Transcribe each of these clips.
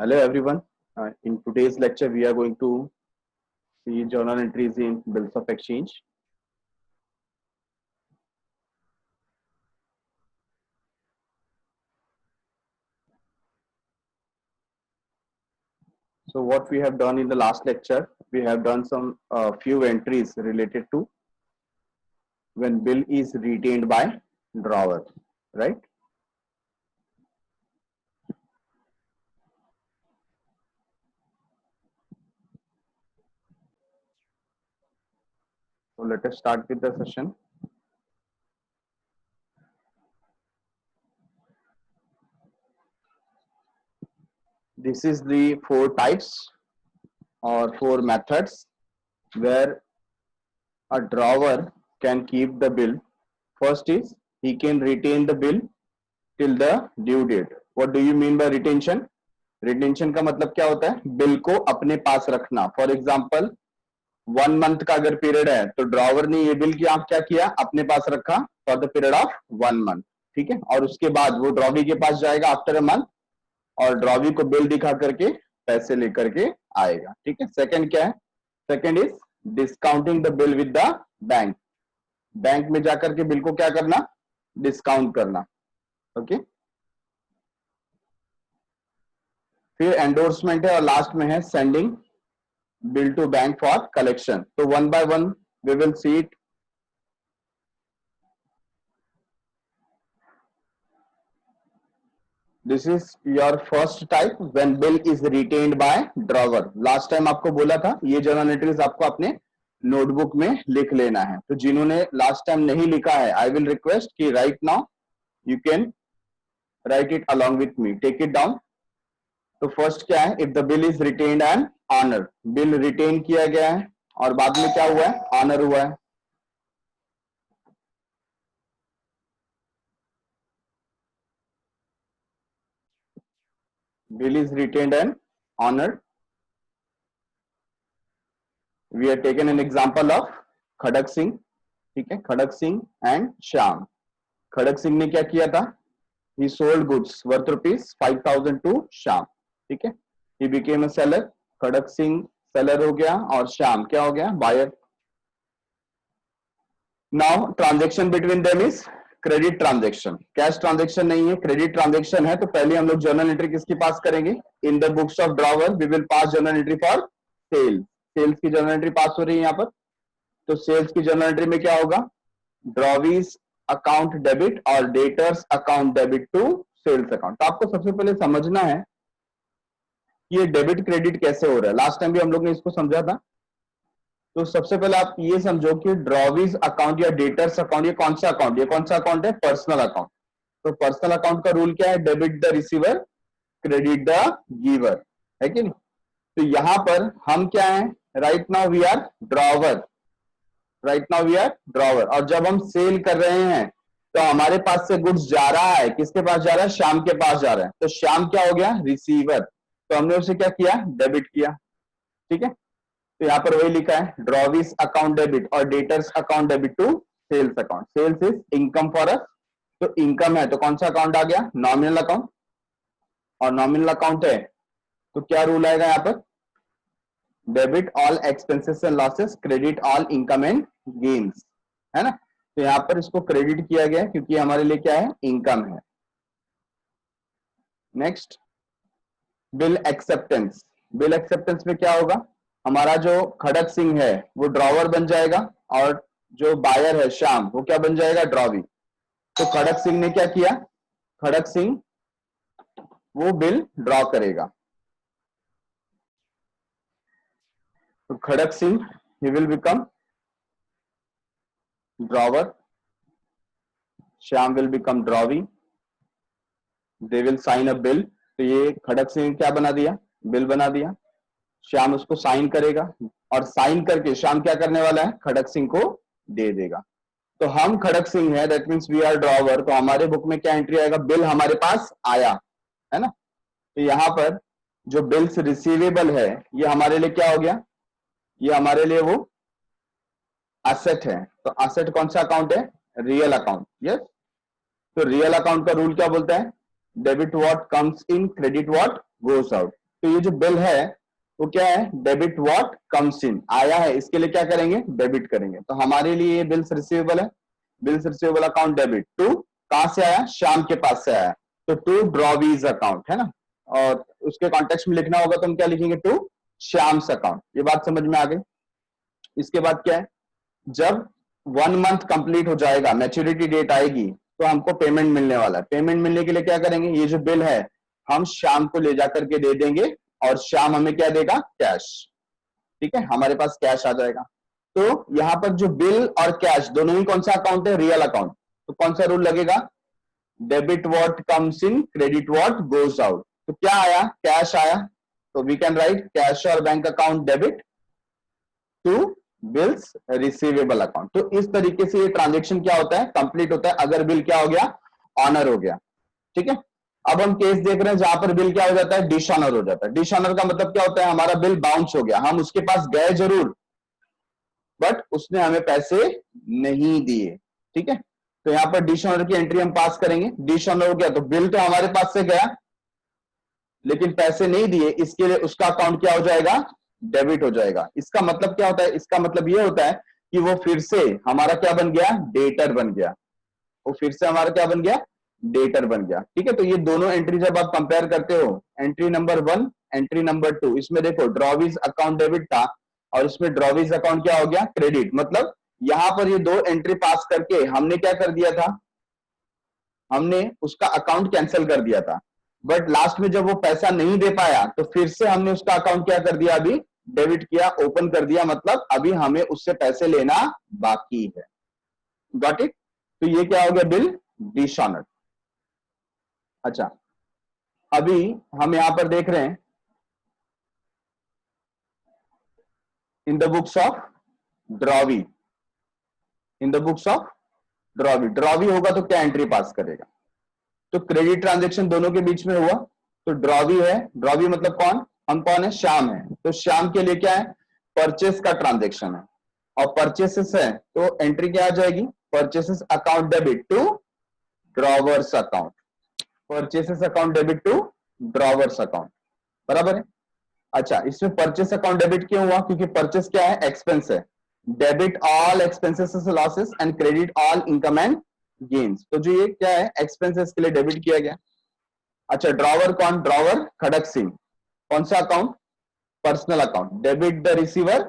Hello everyone. In today's lecture, we are going to see journal entries in bills of exchange. So what we have done in the last lecture, we have done some few entries related to when bill is retained by drawer, right? So let us start with the session. This is the four types or four methods where a drawer can keep the bill. First is he can retain the bill till the due date. What do you mean by retention? Retention का मतलब क्या होता है? Bill को अपने पास रखना. For example 1 month का अगर पीरियड है तो ड्रॉवर ने ये बिल क्या क्या किया, अपने पास रखा for the period of 1 month. ठीक है, और उसके बाद वो ड्रॉवी के पास जाएगा आफ्टर अ मंथ और ड्रॉवी को बिल दिखा करके पैसे लेकर के आएगा. ठीक है. सेकंड क्या है? Second is discounting the bill with the bank. Bank में जाकर के बिल को क्या करना? डिस्काउंट करना. ओके. फिर एंडोर्समेंट है और लास्ट में है sending bill to bank for collection. तो one by one we will see it. This is your first type when bill is retained by drawer. Last time आपको बोला था ये जर्नल एंट्रीज आपको अपने नोटबुक में लिख लेना है. तो जिन्होंने लास्ट टाइम नहीं लिखा है, आई विल रिक्वेस्ट कि right now you can write it along with me. Take it down. तो फर्स्ट क्या है? If the bill is retained and honour. Bill retain किया गया है और बाद में क्या हुआ है? ऑनर हुआ है. Bill is retained and honoured. We are taken an example of Khadak Singh. ठीक है, खड़क सिंह एंड श्याम. खड़क सिंह ने क्या किया था? He sold goods worth ₹5,000 to Shyam. ठीक है, he became a seller. Khadak Singh seller हो गया और श्याम क्या हो गया? Buyer. Now transaction between them is credit transaction. Cash transaction नहीं है, क्रेडिट ट्रांजेक्शन है. तो पहले हम लोग जर्नल एंट्री किसकी पास करेंगे? In the books of drawer we will pass journal entry for sale. Sales की जर्नल एंट्री पास हो रही है यहाँ पर. तो सेल्स की जर्नल एंट्री में क्या होगा? ड्रॉवीज अकाउंट डेबिट और debtors account debit to sales account. तो आपको सबसे पहले समझना है कि ये डेबिट क्रेडिट कैसे हो रहा है. लास्ट टाइम भी हम लोग ने इसको समझा था. तो सबसे पहले आप ये समझो कि ड्रॉवीज अकाउंट या डेटर्स अकाउंट ये कौन सा अकाउंट? ये कौन सा अकाउंट है? Personal account. तो पर्सनल अकाउंट का रूल क्या है? Debit the receiver, credit the giver. है कि नहीं? तो यहां पर हम क्या है? Right now we are drawer. Right now we are drawer. और जब हम सेल कर रहे हैं तो हमारे पास से गुड्स जा रहा है. किसके पास जा रहा है? श्याम के पास जा रहा है. तो श्याम क्या हो गया? रिसीवर. तो हमने उसे क्या किया? डेबिट किया. ठीक है. तो यहाँ पर वही लिखा है ड्रॉवीज अकाउंट डेबिट और debtors account debit to sales account. Sales is income for us. तो इनकम है तो कौन सा अकाउंट आ गया? Nominal account. और नॉमिनल अकाउंट है तो क्या रूल आएगा यहाँ पर? Debit all expenses and losses, credit all income and gains. है ना? तो यहाँ पर इसको क्रेडिट किया गया क्योंकि हमारे लिए क्या है? इनकम है. Next bill acceptance. Bill acceptance में क्या होगा? हमारा जो खड़क सिंह है वो ड्रॉवर बन जाएगा और जो बायर है श्याम वो क्या बन जाएगा? ड्रॉवी. तो खड़क सिंह ने क्या किया? खड़क सिंह वो बिल ड्रॉ करेगा. तो Khadak Singh he will become drawer. Shyam will become drawee. They will sign a bill. तो ये खड़क सिंह क्या बना दिया? बिल बना दिया. श्याम उसको साइन करेगा और साइन करके श्याम क्या करने वाला है? खड़क सिंह को दे देगा. तो हम खड़क सिंह है, that means we are drawer. तो हमारे बुक में क्या एंट्री आएगा? बिल हमारे पास आया है ना. तो यहाँ पर जो बिल्स रिसीवेबल है ये हमारे लिए क्या हो गया? ये हमारे लिए वो एसेट है. तो एसेट कौन सा अकाउंट है? Real account. यस. तो रियल अकाउंट का रूल क्या बोलता है? Debit what comes in, credit what goes out. तो ये जो बिल है वो क्या है, डेबिट व्हाट कम्स इन, आया है इसके लिए क्या करेंगे, डेबिट करेंगे। तो हमारे लिए ये बिल्स रिसीवेबल है, bills receivable account debit to, कहां से आया, श्याम के पास से आया, तो टू ड्रॉवीज अकाउंट है ना, और उसके कॉन्टेक्स्ट में लिखना होगा तो हम क्या लिखेंगे, टू श्याम्स अकाउंट। ये बात समझ में आ गई। इसके बाद क्या है, जब 1 मंथ कंप्लीट हो जाएगा, मैच्योरिटी डेट आएगी, तो हमको पेमेंट मिलने वाला है। पेमेंट मिलने के लिए क्या करेंगे, ये जो बिल है हम श्याम को ले जाकर के दे देंगे और श्याम हमें क्या देगा, कैश। ठीक है, हमारे पास कैश आ जाएगा। तो यहां पर जो बिल और कैश दोनों ही कौन सा अकाउंट है, रियल अकाउंट। तो कौन सा रूल लगेगा, debit what comes in, credit what goes out. तो क्या आया, कैश आया, तो वी कैन राइट कैश और bank account debit to bills receivable account. तो इस तरीके से ये ट्रांजेक्शन क्या होता है, कंप्लीट होता है, अगर बिल क्या हो गया, ऑनर हो गया। ठीक है, अब हम केस देख रहे हैं जहां पर बिल क्या हो जाता है, डिसऑनर हो जाता है। डिसऑनर का मतलब क्या होता है, हमारा बिल बाउंस हो गया, हम उसके पास गए जरूर बट उसने हमें पैसे नहीं दिए। ठीक है, तो यहां पर डिसऑनर की एंट्री हम पास करेंगे। डिसऑनर हो गया तो बिल तो हमारे पास से गया लेकिन पैसे नहीं दिए, इसके लिए उसका अकाउंट क्या हो जाएगा, डेबिट हो जाएगा। इसका मतलब क्या होता है, इसका मतलब ये होता है कि वो फिर से हमारा क्या बन गया, डेटर बन गया। वो फिर से हमारा क्या बन गया, डेटर बन गया। ठीक है, तो ये दोनों एंट्री जब आप कंपेयर करते हो, एंट्री नंबर 1, एंट्री नंबर 2, इसमें देखो ड्रॉवीज अकाउंट डेबिट था और इसमें ड्रॉवीज अकाउंट क्या हो गया, क्रेडिट। मतलब यहां पर ये दो एंट्री पास करके हमने क्या कर दिया था, हमने उसका अकाउंट कैंसिल कर दिया था। बट लास्ट में जब वो पैसा नहीं दे पाया तो फिर से हमने उसका अकाउंट क्या कर दिया, अभी डेबिट किया, ओपन कर दिया, मतलब अभी हमें उससे पैसे लेना बाकी है। Got it. तो ये क्या हो गया, बिल डिसऑनर्ड। अच्छा, अभी हम यहां पर देख रहे हैं इन the books of drawee, in the books of drawee, drawee होगा तो क्या एंट्री पास करेगा, तो क्रेडिट ट्रांजेक्शन दोनों के बीच में हुआ तो ड्रॉवी है। ड्रॉवी मतलब कौन, हम कौन है, श्याम है। तो श्याम के लिए क्या है, परचेस का ट्रांजेक्शन है और परचेसेस है तो एंट्री क्या आ जाएगी, purchases account debit to drawer's account, purchases account debit to drawer's account, बराबर है। अच्छा, इसमें परचेस अकाउंट डेबिट क्यों हुआ, क्योंकि परचेस क्या है, एक्सपेंस है। Debit all expenses losses and credit all income and gains. तो जो ये क्या है, एक्सपेंसेस के लिए डेबिट किया गया। अच्छा, ड्रॉवर कौन, ड्रॉवर खड़क सिंह, कौन सा account, personal account, debit the receiver,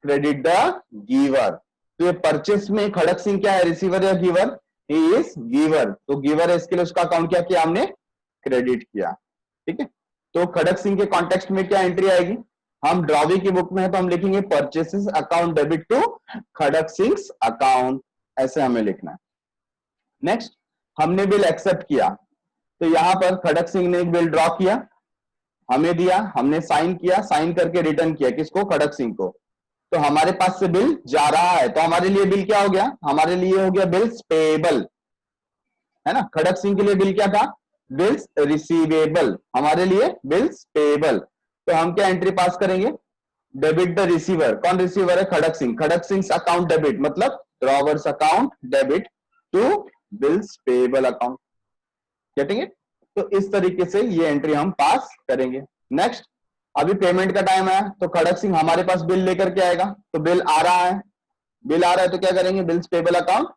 credit the giver. तो ये परचेस में खड़क सिंह क्या है, रिसीवर या गिवर, ही इज गिवर। तो गिवर है, इसके लिए उसका अकाउंट क्या किया हमने, क्रेडिट किया। ठीक है, तो खड़क सिंह के कॉन्टेक्स्ट में क्या एंट्री आएगी, हम ड्रॉवी की बुक में है तो हम लिखेंगे purchases account debit to Khadak Singh account, ऐसे हमें लिखना है। नेक्स्ट, हमने बिल एक्सेप्ट किया, तो यहां पर खड़क सिंह ने एक बिल ड्रॉ किया, हमें दिया, हमने साइन किया, साइन करके रिटर्न किया, किसको, खड़क सिंह को। तो हमारे पास से बिल जा रहा है तो हमारे लिए बिल क्या हो गया, हमारे लिए हो गया बिल्स पेएबल, है ना। खड़क सिंह के लिए बिल क्या था, बिल्स रिसीवेबल, हमारे लिए बिल्स पेएबल। तो हम क्या एंट्री पास करेंगे, डेबिट द रिसीवर, कौन रिसीवर है, खड़क सिंह, खड़क सिंह अकाउंट डेबिट, मतलब drawer's account debit to bills payable account. Getting it. तो इस तरीके से ये एंट्री हम पास करेंगे। नेक्स्ट, अभी पेमेंट का टाइम आया तो खड़क सिंह हमारे पास बिल लेकर के आएगा, तो बिल आ रहा है, बिल आ रहा है तो क्या करेंगे, बिल्स पेएबल अकाउंट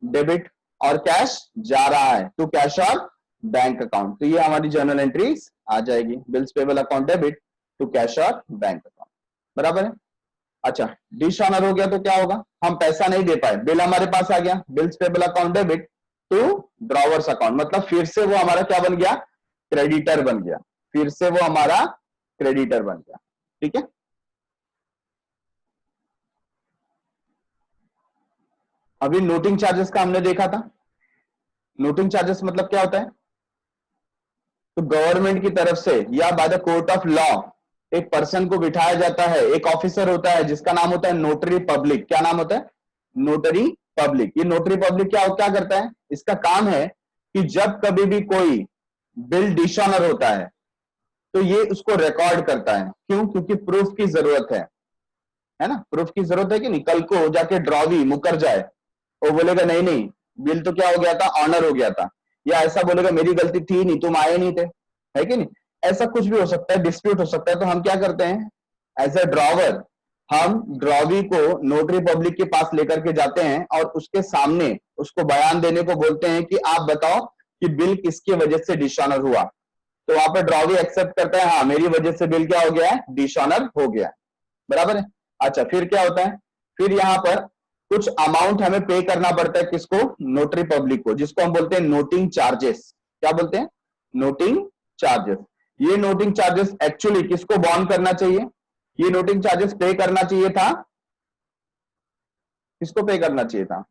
डेबिट, और कैश जा रहा है तो कैश और बैंक अकाउंट। तो ये हमारी जर्नल एंट्रीज आ जाएगी, bills payable account debit to cash और बैंक अकाउंट, बराबर है। अच्छा, डिसऑनर हो गया तो क्या होगा, हम पैसा नहीं दे पाए, बिल हमारे पास आ गया, bills payable account debit to drawer's account, मतलब फिर से वो हमारा क्या बन गया, क्रेडिटर बन गया, फिर से वो हमारा क्रेडिटर बन गया। ठीक है, अभी नोटिंग चार्जेस का हमने देखा था। नोटिंग चार्जेस मतलब क्या होता है, तो गवर्नमेंट की तरफ से या by the court of law एक पर्सन को बिठाया जाता है, एक ऑफिसर होता है जिसका नाम होता है नोटरी पब्लिक। क्या नाम होता है, नोटरी पब्लिक। ये नोटरी पब्लिक क्या क्या करता है, इसका काम है कि जब कभी भी कोई बिल डिसऑनर होता है तो ये उसको रिकॉर्ड करता है। क्यों, क्योंकि प्रूफ की जरूरत है ना, प्रूफ की जरूरत है कि नहीं। कल को जाके ड्रॉवी मुकर जाए, वो बोलेगा नहीं नहीं बिल तो क्या हो गया था, ऑनर हो गया था, या ऐसा बोलेगा मेरी गलती थी नहीं, तुम आए नहीं थे, है कि नहीं। ऐसा कुछ भी हो सकता है, डिस्प्यूट हो सकता है, तो हम क्या करते हैं, एज ए ड्रॉवर हम ड्रॉवी को नोटरी पब्लिक के पास लेकर के जाते हैं और उसके सामने उसको बयान देने को बोलते हैं कि आप बताओ कि बिल किसकी वजह से डिसऑनर हुआ। तो वहां पर ड्रॉवी एक्सेप्ट करता है, हाँ मेरी वजह से बिल क्या हो गया है, डिसऑनर हो गया है, बराबर है। अच्छा फिर क्या होता है, फिर यहां पर कुछ अमाउंट हमें पे करना पड़ता है, किसको, नोटरी पब्लिक को, जिसको हम बोलते हैं नोटिंग चार्जेस। क्या बोलते हैं, नोटिंग चार्जेस। ये नोटिंग चार्जेस एक्चुअली किसको बॉन्ड करना चाहिए, ये नोटिंग चार्जेस पे करना चाहिए था, किसको पे करना चाहिए था,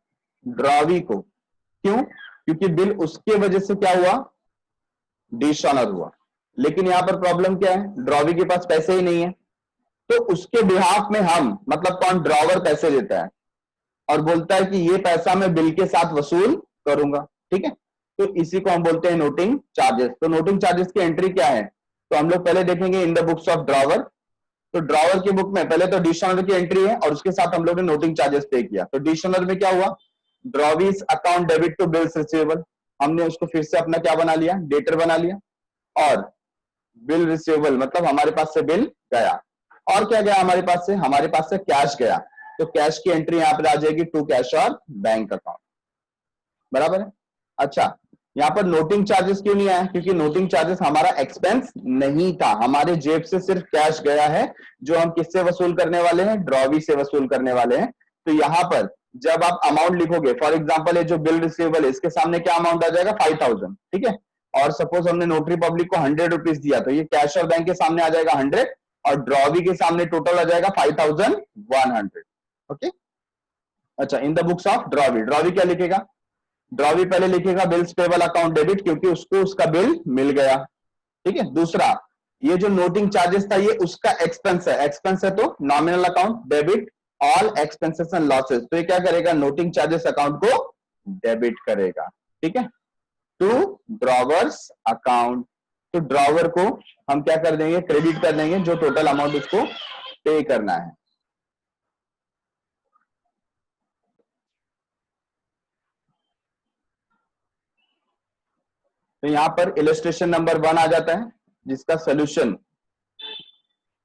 ड्रॉवी को। क्यों, क्योंकि बिल उसके वजह से क्या हुआ, डिसऑनर हुआ। लेकिन यहां पर प्रॉब्लम क्या है, ड्रॉवी के पास पैसे ही नहीं है, तो उसके बिहाफ में हम, मतलब कौन, ड्रॉवर पैसे देता है और बोलता है कि ये पैसा मैं बिल के साथ वसूल करूंगा, ठीक है। तो इसी को हम बोलते हैं नोटिंग चार्जेस। तो नोटिंग चार्जेस की एंट्री क्या है, तो हम लोग पहले देखेंगे इन द बुक्स ऑफ ड्रॉवर। तो ड्रॉवर की बुक में पहले तो डिसऑनर की एंट्री है और उसके साथ हम लोग ने नोटिंग चार्जेस पे किया। तो डिसऑनर में क्या हुआ, drawee's account debit to bills receivable, हमने उसको फिर से अपना क्या बना लिया, डेटर बना लिया। और बिल रिसीवेबल मतलब हमारे पास से बिल गया। और क्या गया हमारे पास से, हमारे पास से कैश गया। तो कैश की एंट्री यहां पर आ जाएगी टू कैश और बैंक अकाउंट, बराबर है। अच्छा यहां पर नोटिंग चार्जेस क्यों नहीं आया, क्योंकि नोटिंग चार्जेस हमारा एक्सपेंस नहीं था, हमारे जेब से सिर्फ कैश गया है, जो हम किससे वसूल करने वाले हैं, ड्रॉवी से वसूल करने वाले हैं। तो यहां पर जब आप अमाउंट लिखोगे, फॉर एग्जांपल ये जो बिल रिसीवेबल है इसके सामने क्या अमाउंट आ जाएगा, 5000, ठीक है। और सपोज हमने नोटरी पब्लिक को 100 रुपीज दिया, तो ये कैश और बैंक के सामने आ जाएगा 100 और ड्रॉवी के सामने टोटल आ जाएगा 5100, ओके। अच्छा इन the books of drawee, drawee क्या लिखेगा, ड्रॉवी पहले लिखेगा बिल्स पेबल अकाउंट डेबिट, क्योंकि उसको उसका बिल मिल गया, ठीक है। दूसरा, ये जो नोटिंग चार्जेस था ये उसका एक्सपेंस है, एक्सपेंस है तो nominal account debit all expenses and losses, तो ये क्या करेगा, नोटिंग चार्जेस अकाउंट को डेबिट करेगा, ठीक है, टू ड्रॉवर्स अकाउंट। तो ड्रॉवर को हम क्या कर देंगे, क्रेडिट कर देंगे, जो टोटल अमाउंट उसको पे करना है। तो यहां पर इलस्ट्रेशन नंबर 1 आ जाता है, जिसका सोल्यूशन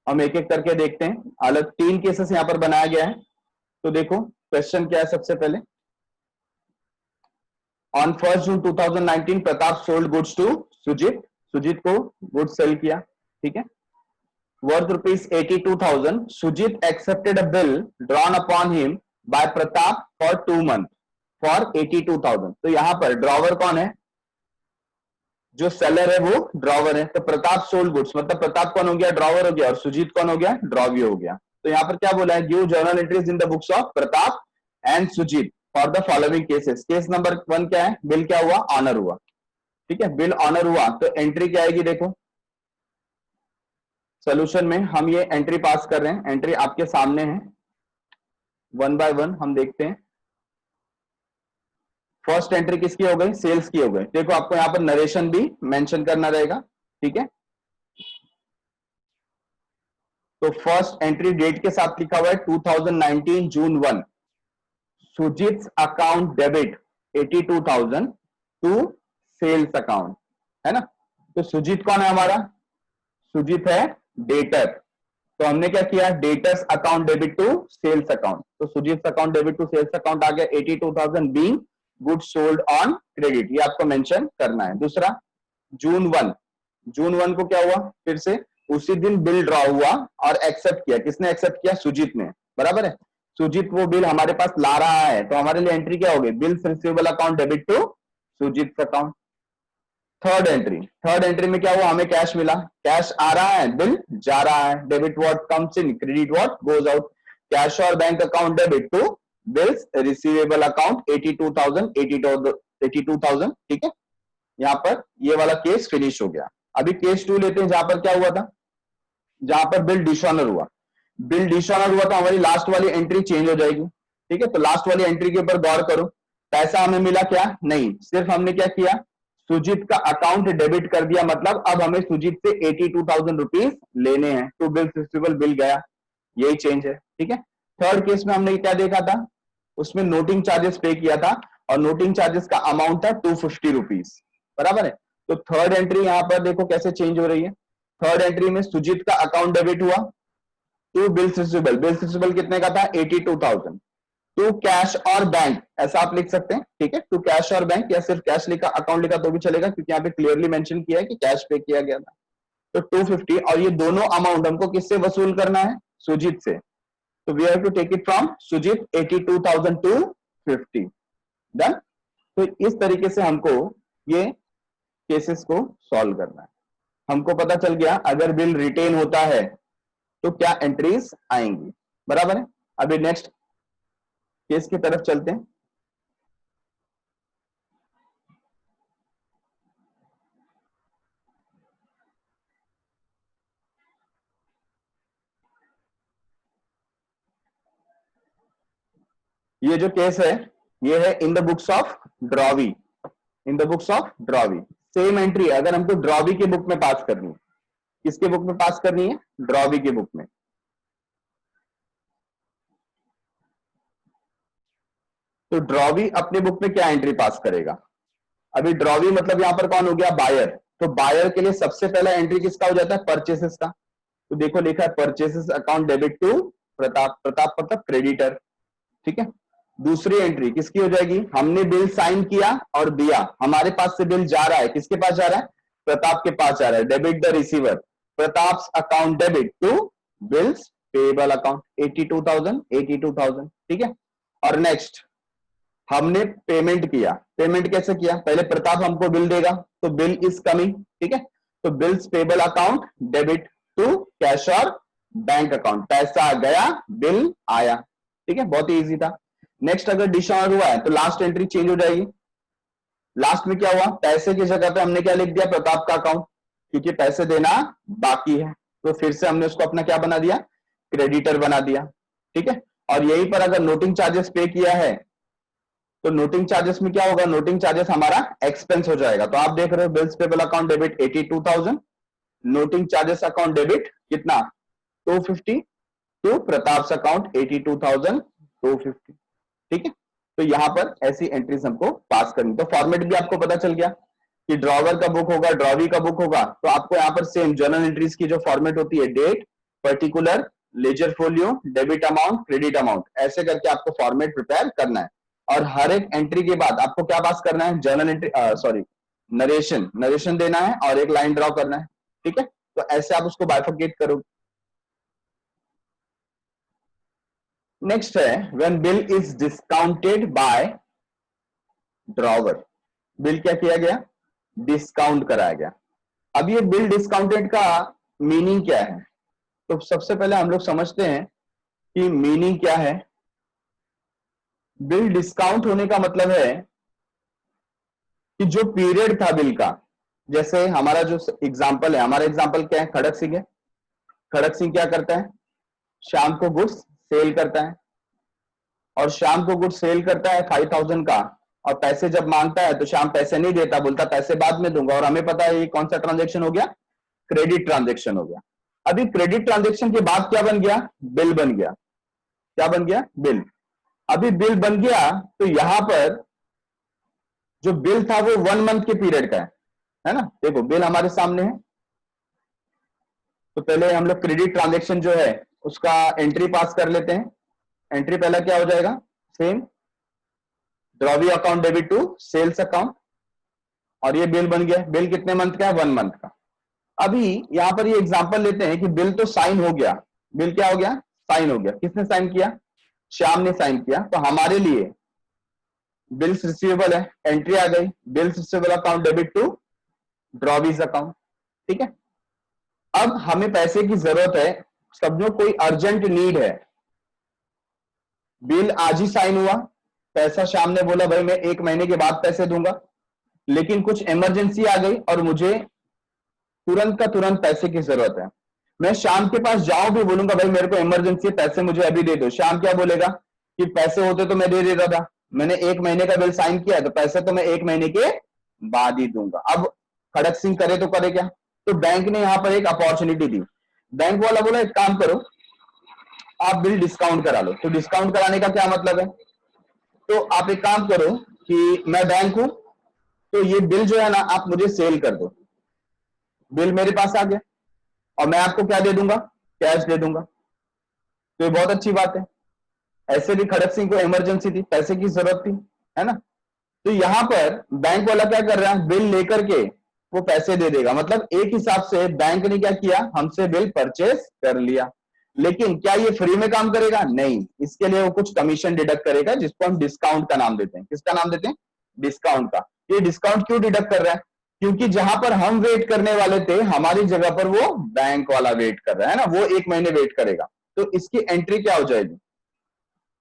हम एक एक करके देखते हैं। अलग 3 केसेस यहां पर बनाया गया है। तो देखो क्वेश्चन क्या है, सबसे पहले on 1 June 2019 Pratap sold goods to Sujeet, Sujeet को गुड्स सेल किया, ठीक है, worth ₹82,000। Sujeet accepted a bill drawn upon him by Pratap for 2 month for 82,000। तो यहां पर ड्रॉवर कौन है, जो सेलर है वो ड्रॉवर है। तो प्रताप सोल्ड गुड्स मतलब प्रताप कौन हो गया, ड्रॉवर हो गया, और सुजीत कौन हो गया, ड्रॉवी हो गया। तो यहां पर क्या बोला है, give journal entries in the books of Pratap and Sujeet for the following cases. Case number 1 क्या है, बिल क्या हुआ, ऑनर हुआ, ठीक है, बिल ऑनर हुआ। तो एंट्री क्या आएगी, देखो सोल्यूशन में हम ये एंट्री पास कर रहे हैं, एंट्री आपके सामने है, 1 बाय 1 हम देखते हैं। फर्स्ट एंट्री किसकी हो गई, सेल्स की हो गई। देखो आपको यहां पर नरेशन भी मेंशन करना रहेगा, ठीक है। तो फर्स्ट एंट्री डेट के साथ लिखा हुआ है 2019 June 1, Sujeet account debit 82,000 to sales account, है ना। तो सुजीत कौन है हमारा, सुजीत है डेटर। तो हमने क्या किया, debtors account debit to sales account. तो Sujit account debit to sales account आ गया 82,000 being good sold on credit, ये आपको मेंशन करना है। दूसरा जून 1, जून 1 को क्या हुआ, फिर से उसी दिन बिल ड्रॉ हुआ और एक्सेप्ट किया, किसने एक्सेप्ट किया, सुजीत ने, बराबर है। सुजीत वो बिल हमारे पास ला रहा है, तो हमारे लिए एंट्री क्या होगी, bills receivable account debit to Sujeet account. Third entry, third entry में क्या हुआ, हमें कैश मिला, कैश आ रहा है, बिल जा रहा है, debit what comes in, credit what goes out. Cash और bank account debit to bills receivable account 82,000, ठीक है। यहां पर ये वाला केस फिनिश हो गया। अभी केस 2 लेते हैं, जहां पर क्या हुआ था, जहां पर बिल डिसऑनर हुआ, बिल डिसऑनर हुआ तो हमारी लास्ट वाली एंट्री चेंज हो जाएगी, ठीक है। तो लास्ट वाली एंट्री के ऊपर गौर करो, पैसा हमें मिला क्या, नहीं, सिर्फ हमने क्या किया, सुजीत का अकाउंट डेबिट कर दिया, मतलब अब हमें सुजीत से 82,000 रुपीज लेने हैं, टू बिल्स रिसीवेबल बिल गया, यही चेंज है, ठीक है। थर्ड केस में हमने क्या देखा था, उसमें नोटिंग चार्जेस पे किया था और नोटिंग चार्जेस का अमाउंट था 250 रुपीज, बराबर है। तो थर्ड एंट्री यहां पर देखो कैसे चेंज हो रही है, थर्ड एंट्री में सुजीत का अकाउंट डेबिट हुआ to bills receivable. Bills receivable कितने का था? 82,000। टू कैश और बैंक, ऐसा आप लिख सकते हैं, ठीक है। टू कैश और बैंक, या सिर्फ कैश लिखा, अकाउंट लिखा तो भी चलेगा, क्योंकि यहाँ पे क्लियरली मेंशन किया है कि कैश पे किया गया था। तो 250, और ये दोनों अमाउंट हमको किससे वसूल करना है? सुजीत से। तो we have to take it from Sujeet 82,000 to 50। Done. तो इस तरीके से हमको ये केसेस को सॉल्व करना है। हमको पता चल गया अगर बिल रिटेन होता है तो क्या एंट्रीज आएंगी, बराबर है। अभी नेक्स्ट केस की तरफ चलते हैं। ये जो केस है ये है इन the books of drawee. In the books of drawee same entry अगर हमको ड्रॉवी के बुक में पास करनी है। किसके बुक में पास करनी है? ड्रॉवी के बुक में। तो ड्रॉवी अपने बुक में क्या एंट्री पास करेगा? अभी ड्रॉवी मतलब यहां पर कौन हो गया? बायर। तो बायर के लिए सबसे पहला एंट्री किसका हो जाता है? परचेसेस का। तो देखो लिखा है purchases account debit to Pratap. Pratap मतलब क्रेडिटर, ठीक है। दूसरी एंट्री किसकी हो जाएगी? हमने बिल साइन किया और दिया, हमारे पास से बिल जा रहा है, किसके पास जा रहा है? प्रताप के पास जा रहा है। Debit the receiver, Pratap's account debit to bills payable account 82,000, ठीक है। और नेक्स्ट हमने पेमेंट किया। पेमेंट कैसे किया? पहले प्रताप हमको बिल देगा, तो बिल इज कमिंग, ठीक है। तो bills payable account debit to cash और बैंक अकाउंट। पैसा गया, बिल आया, ठीक है। बहुत ही इजी था। नेक्स्ट अगर डिसऑनर हुआ है तो लास्ट एंट्री चेंज हो जाएगी। लास्ट में क्या हुआ? पैसे की जगह पे हमने क्या लिख दिया? प्रताप का अकाउंट, क्योंकि पैसे देना बाकी है। तो फिर से हमने उसको अपना क्या बना दिया? क्रेडिटर बना दिया, ठीक है। और यहीं पर अगर नोटिंग चार्जेस पे किया है तो नोटिंग चार्जेस में क्या होगा? नोटिंग चार्जेस हमारा एक्सपेंस हो जाएगा। तो आप देख रहे हो bills payable account debit 82,000, noting charges account debit कितना? 250 टू प्रताप्स अकाउंट 82,250, ठीक है। तो यहां पर ऐसी एंट्रीज हमको पास करनी। तो फॉर्मेट भी आपको पता चल गया कि ड्रॉवर का बुक होगा, ड्रॉवी का बुक होगा। तो आपको यहां पर सेम जर्नल एंट्रीज की जो फॉर्मेट होती है, date, particular, ledger folio, debit amount, credit amount, ऐसे करके आपको फॉर्मेट प्रिपेयर करना है। और हर एक एंट्री के बाद आपको क्या पास करना है? जर्नल एंट्री, सॉरी, नरेशन देना है और एक लाइन ड्रॉ करना है, ठीक है। तो ऐसे आप उसको बाइफरकेट करोगे। नेक्स्ट है when bill is discounted by drawer. Bill क्या किया गया? डिस्काउंट कराया गया। अब ये बिल डिस्काउंटेड का मीनिंग क्या है? तो सबसे पहले हम लोग समझते हैं कि मीनिंग क्या है। बिल डिस्काउंट होने का मतलब है कि जो पीरियड था बिल का, जैसे हमारा जो एग्जाम्पल है, हमारा एग्जाम्पल क्या है? खड़क सिंह है। खड़क सिंह क्या करता है? शाम को गुड्स सेल करता है, और शाम को गुड्स सेल करता है 5,000 का, और पैसे जब मांगता है तो शाम पैसे नहीं देता, बोलता पैसे बाद में दूंगा। और हमें पता है ये कौन सा ट्रांजेक्शन हो गया? क्रेडिट ट्रांजेक्शन हो गया। अभी क्रेडिट ट्रांजेक्शन के बाद क्या बन गया? बिल बन गया। क्या बन गया? बिल। अभी बिल बन गया तो यहां पर जो बिल था वो 1 मंथ के पीरियड का है ना। देखो बिल हमारे सामने है, तो पहले हम लोग क्रेडिट ट्रांजेक्शन जो है उसका एंट्री पास कर लेते हैं। एंट्री पहला क्या हो जाएगा? Same, drawee account debit to sales account, और ये बिल बन गया। बिल कितने मंथ का है? 1 मंथ का। अभी यहां पर ये एग्जांपल लेते हैं कि बिल तो साइन हो गया। बिल क्या हो गया? साइन हो गया। किसने साइन किया? श्याम ने साइन किया। तो हमारे लिए बिल्स रिसीवेबल है, एंट्री आ गई, bills receivable account debit to drawee's account, ठीक है। अब हमें पैसे की जरूरत है, समझो कोई अर्जेंट नीड है। बिल आज ही साइन हुआ, पैसा श्याम ने बोला भाई मैं 1 महीने के बाद पैसे दूंगा, लेकिन कुछ इमरजेंसी आ गई और मुझे तुरंत का तुरंत पैसे की जरूरत है। मैं श्याम के पास जाऊं भी, बोलूंगा भाई मेरे को इमरजेंसी पैसे मुझे अभी दे दो। श्याम क्या बोलेगा कि पैसे होते तो मैं दे देता था, मैंने 1 महीने का बिल साइन किया है तो पैसे तो मैं 1 महीने के बाद ही दूंगा। अब खड़क सिंह करे तो करे क्या? तो बैंक ने यहां पर एक अपॉर्चुनिटी दी। बैंक वाला बोला एक काम करो, आप बिल डिस्काउंट करा लो। तो डिस्काउंट कराने का क्या मतलब है? तो आप एक काम करो कि मैं बैंक हूं, तो ये बिल जो है ना आप मुझे सेल कर दो। बिल मेरे पास आ गया, और मैं आपको क्या दे दूंगा, कैश दे दूंगा। तो ये बहुत अच्छी बात है। ऐसे भी खड़क सिंह को इमरजेंसी थी, पैसे की जरूरत थी, है ना। तो यहां पर बैंक वाला क्या कर रहा है, बिल लेकर के वो पैसे दे देगा। मतलब एक हिसाब से बैंक ने क्या किया, हमसे बिल परचेस कर लिया। लेकिन क्या ये फ्री में काम करेगा, नहीं, इसके लिए वो कुछ कमीशन डिडक्ट करेगा, जिसको हम डिस्काउंट का नाम देते हैं। किसका नाम देते हैं, डिस्काउंट का। ये डिस्काउंट क्यों डिडक्ट कर रहा है, क्योंकि जहां पर हम वेट करने वाले थे हमारी जगह पर वो बैंक वाला वेट कर रहा है ना, वो 1 महीने वेट करेगा। तो इसकी एंट्री क्या हो जाएगी,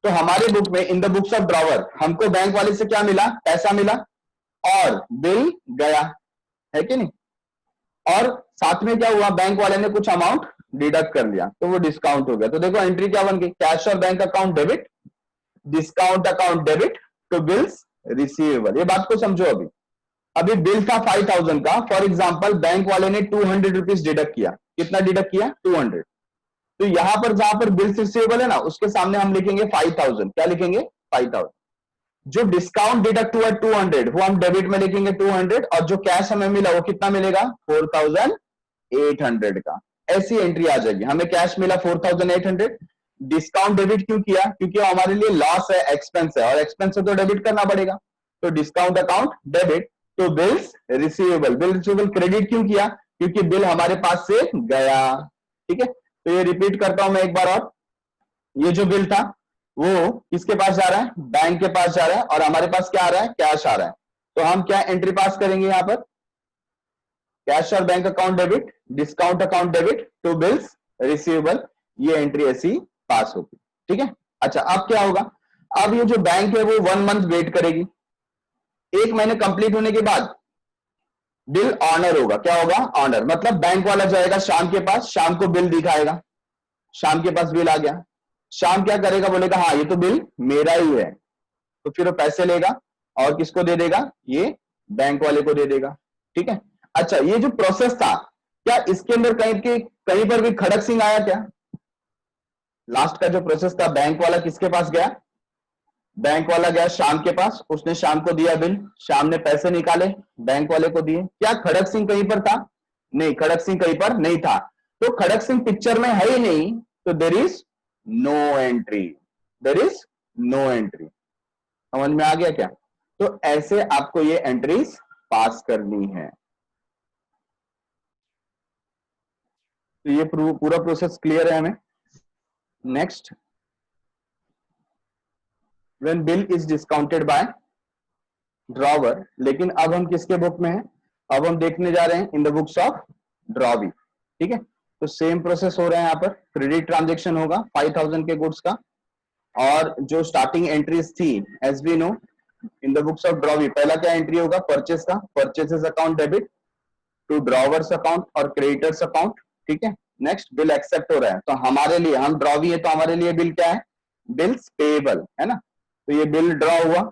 तो हमारे बुक में इन द बुक्स ऑफ ड्रॉवर हमको बैंक वाले से क्या मिला, पैसा मिला और बिल गया, है कि नहीं। और साथ में क्या हुआ, बैंक वाले ने कुछ अमाउंट डिडक्ट कर लिया, तो वो डिस्काउंट हो गया। तो देखो एंट्री क्या बन गई, कैश और bank account debit, discount account debit to bills receivable. ये बात को समझो। अभी अभी बिल था 5000 का, फॉर एग्जांपल बैंक वाले ने 200 रुपीज डिडक्ट किया। कितना डिडक्ट किया, 200। तो यहां पर जहां पर बिल्स रिसीवेबल है ना, उसके सामने हम लिखेंगे 5000। क्या लिखेंगे, 5000। जो डिस्काउंट डिडक्ट हुआ 200, वो हम डेबिट में लिखेंगे 200, और जो कैश हमें मिला वो कितना मिलेगा, 4800 का। ऐसी एंट्री आ जाएगी, हमें कैश मिला 4800, डिस्काउंट डेबिट क्यों किया, क्योंकि हमारे लिए लॉस है, एक्सपेंस है, और एक्सपेंस है तो डेबिट करना पड़ेगा। तो डिस्काउंट अकाउंट डेबिट तो bills receivable, bill receivable credit क्यों किया, क्योंकि बिल हमारे पास से गया। ठीक है, तो ये रिपीट करता हूं मैं एक बार और। ये जो बिल था वो किसके पास जा रहा है, बैंक के पास जा रहा है, और हमारे पास क्या आ रहा है, कैश आ रहा है। तो हम क्या एंट्री पास करेंगे यहां पर, कैश और bank account debit, discount account debit to bills receivable. ये एंट्री ऐसी पास होगी। ठीक है। अच्छा, अब क्या होगा, अब ये जो बैंक है वो 1 मंथ वेट करेगी। 1 महीने कंप्लीट होने के बाद बिल ऑनर होगा। क्या होगा, ऑनर। मतलब बैंक वाला जाएगा शाम के पास, शाम को बिल दिखाएगा, शाम के पास बिल आ गया। शाम क्या करेगा, बोलेगा हाँ ये तो बिल मेरा ही है। तो फिर वो पैसे लेगा और किसको दे देगा, ये बैंक वाले को दे देगा। ठीक है। अच्छा, ये जो प्रोसेस था, क्या इसके अंदर कहीं पर भी खड़क सिंह आया क्या, लास्ट का जो प्रोसेस था, बैंक वाला किसके पास गया, बैंक वाला गया शाम के पास, उसने शाम को दिया बिल, शाम ने पैसे निकाले बैंक वाले को दिए। क्या खड़क सिंह कहीं पर था, नहीं, खड़क सिंह कहीं पर नहीं था। तो खड़क सिंह पिक्चर में है ही नहीं, तो there is no entry, there is no entry. समझ में आ गया क्या। तो ऐसे आपको ये एंट्रीज पास करनी है। तो ये पूरा प्रोसेस क्लियर है हमें। Next, when bill is discounted by drawer. लेकिन अब हम किसके बुक में हैं, अब हम देखने जा रहे हैं इन द बुक्स ऑफ ड्रॉवी। ठीक है। तो सेम प्रोसेस हो रहा है, यहाँ पर क्रेडिट ट्रांजेक्शन होगा 5000 के गुड्स का, और जो स्टार्टिंग एंट्रीज थी as we know in the books of drawee, पहला क्या एंट्री होगा, परचेस का, purchases account debit to drawer's account और क्रेडिटर्स अकाउंट। ठीक है। नेक्स्ट, बिल एक्सेप्ट हो रहा है, तो हमारे लिए, हम ड्रॉवी है तो हमारे लिए बिल क्या है, बिल्स पेएबल है ना। तो ये बिल ड्रॉ हुआ,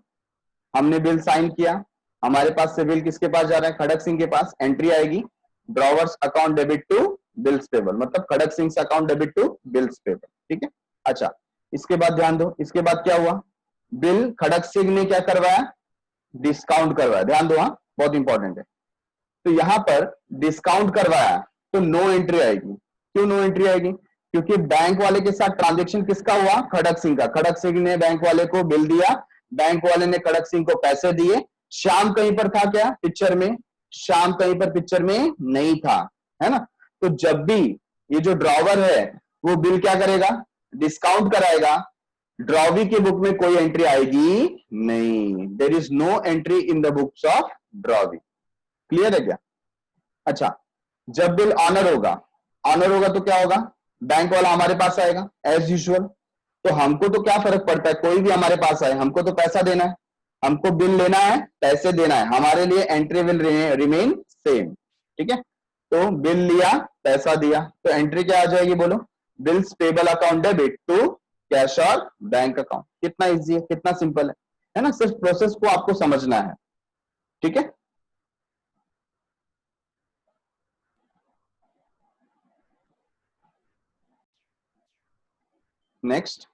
हमने बिल साइन किया, हमारे पास से बिल किसके पास जा रहा है, खड़क सिंह के पास। एंट्री आएगी drawer's account debit to bills payable, मतलब खड़क सिंह से account debit to bills payable. ठीक है। अच्छा, इसके बाद ध्यान दो, इसके बाद क्या हुआ, बिल खड़क सिंह ने क्या करवाया, डिस्काउंट करवाया। ध्यान दो, हाँ बहुत इंपॉर्टेंट है। तो यहां पर डिस्काउंट करवाया तो नो एंट्री आएगी। क्यों नो एंट्री आएगी, क्योंकि बैंक वाले के साथ ट्रांजेक्शन किसका हुआ, खड़क सिंह का। खड़क सिंह ने बैंक वाले को बिल दिया, बैंक वाले ने खड़क सिंह को पैसे दिए। श्याम कहीं पर था क्या पिक्चर में, श्याम कहीं पर पिक्चर में नहीं था, है ना। तो जब भी ये जो ड्रॉवर है वो बिल क्या करेगा, डिस्काउंट कराएगा, ड्रॉवी की बुक में कोई एंट्री आएगी नहीं। There is no entry in the books of drawee. Clear है क्या। अच्छा, जब बिल ऑनर होगा, ऑनर होगा तो क्या होगा, बैंक वाला हमारे पास आएगा एज यूजुअल। तो हमको तो क्या फर्क पड़ता है, कोई भी हमारे पास आए, हमको तो पैसा देना है, हमको बिल लेना है, पैसे देना है, हमारे लिए एंट्री विल रिमेन सेम। ठीक है। तो बिल लिया, पैसा दिया, तो एंट्री क्या आ जाएगी बोलो, bills payable account debit to cash और बैंक अकाउंट। कितना इजी है, कितना सिंपल है ना। सिर्फ प्रोसेस को आपको समझना है। ठीक है। नेक्स्ट,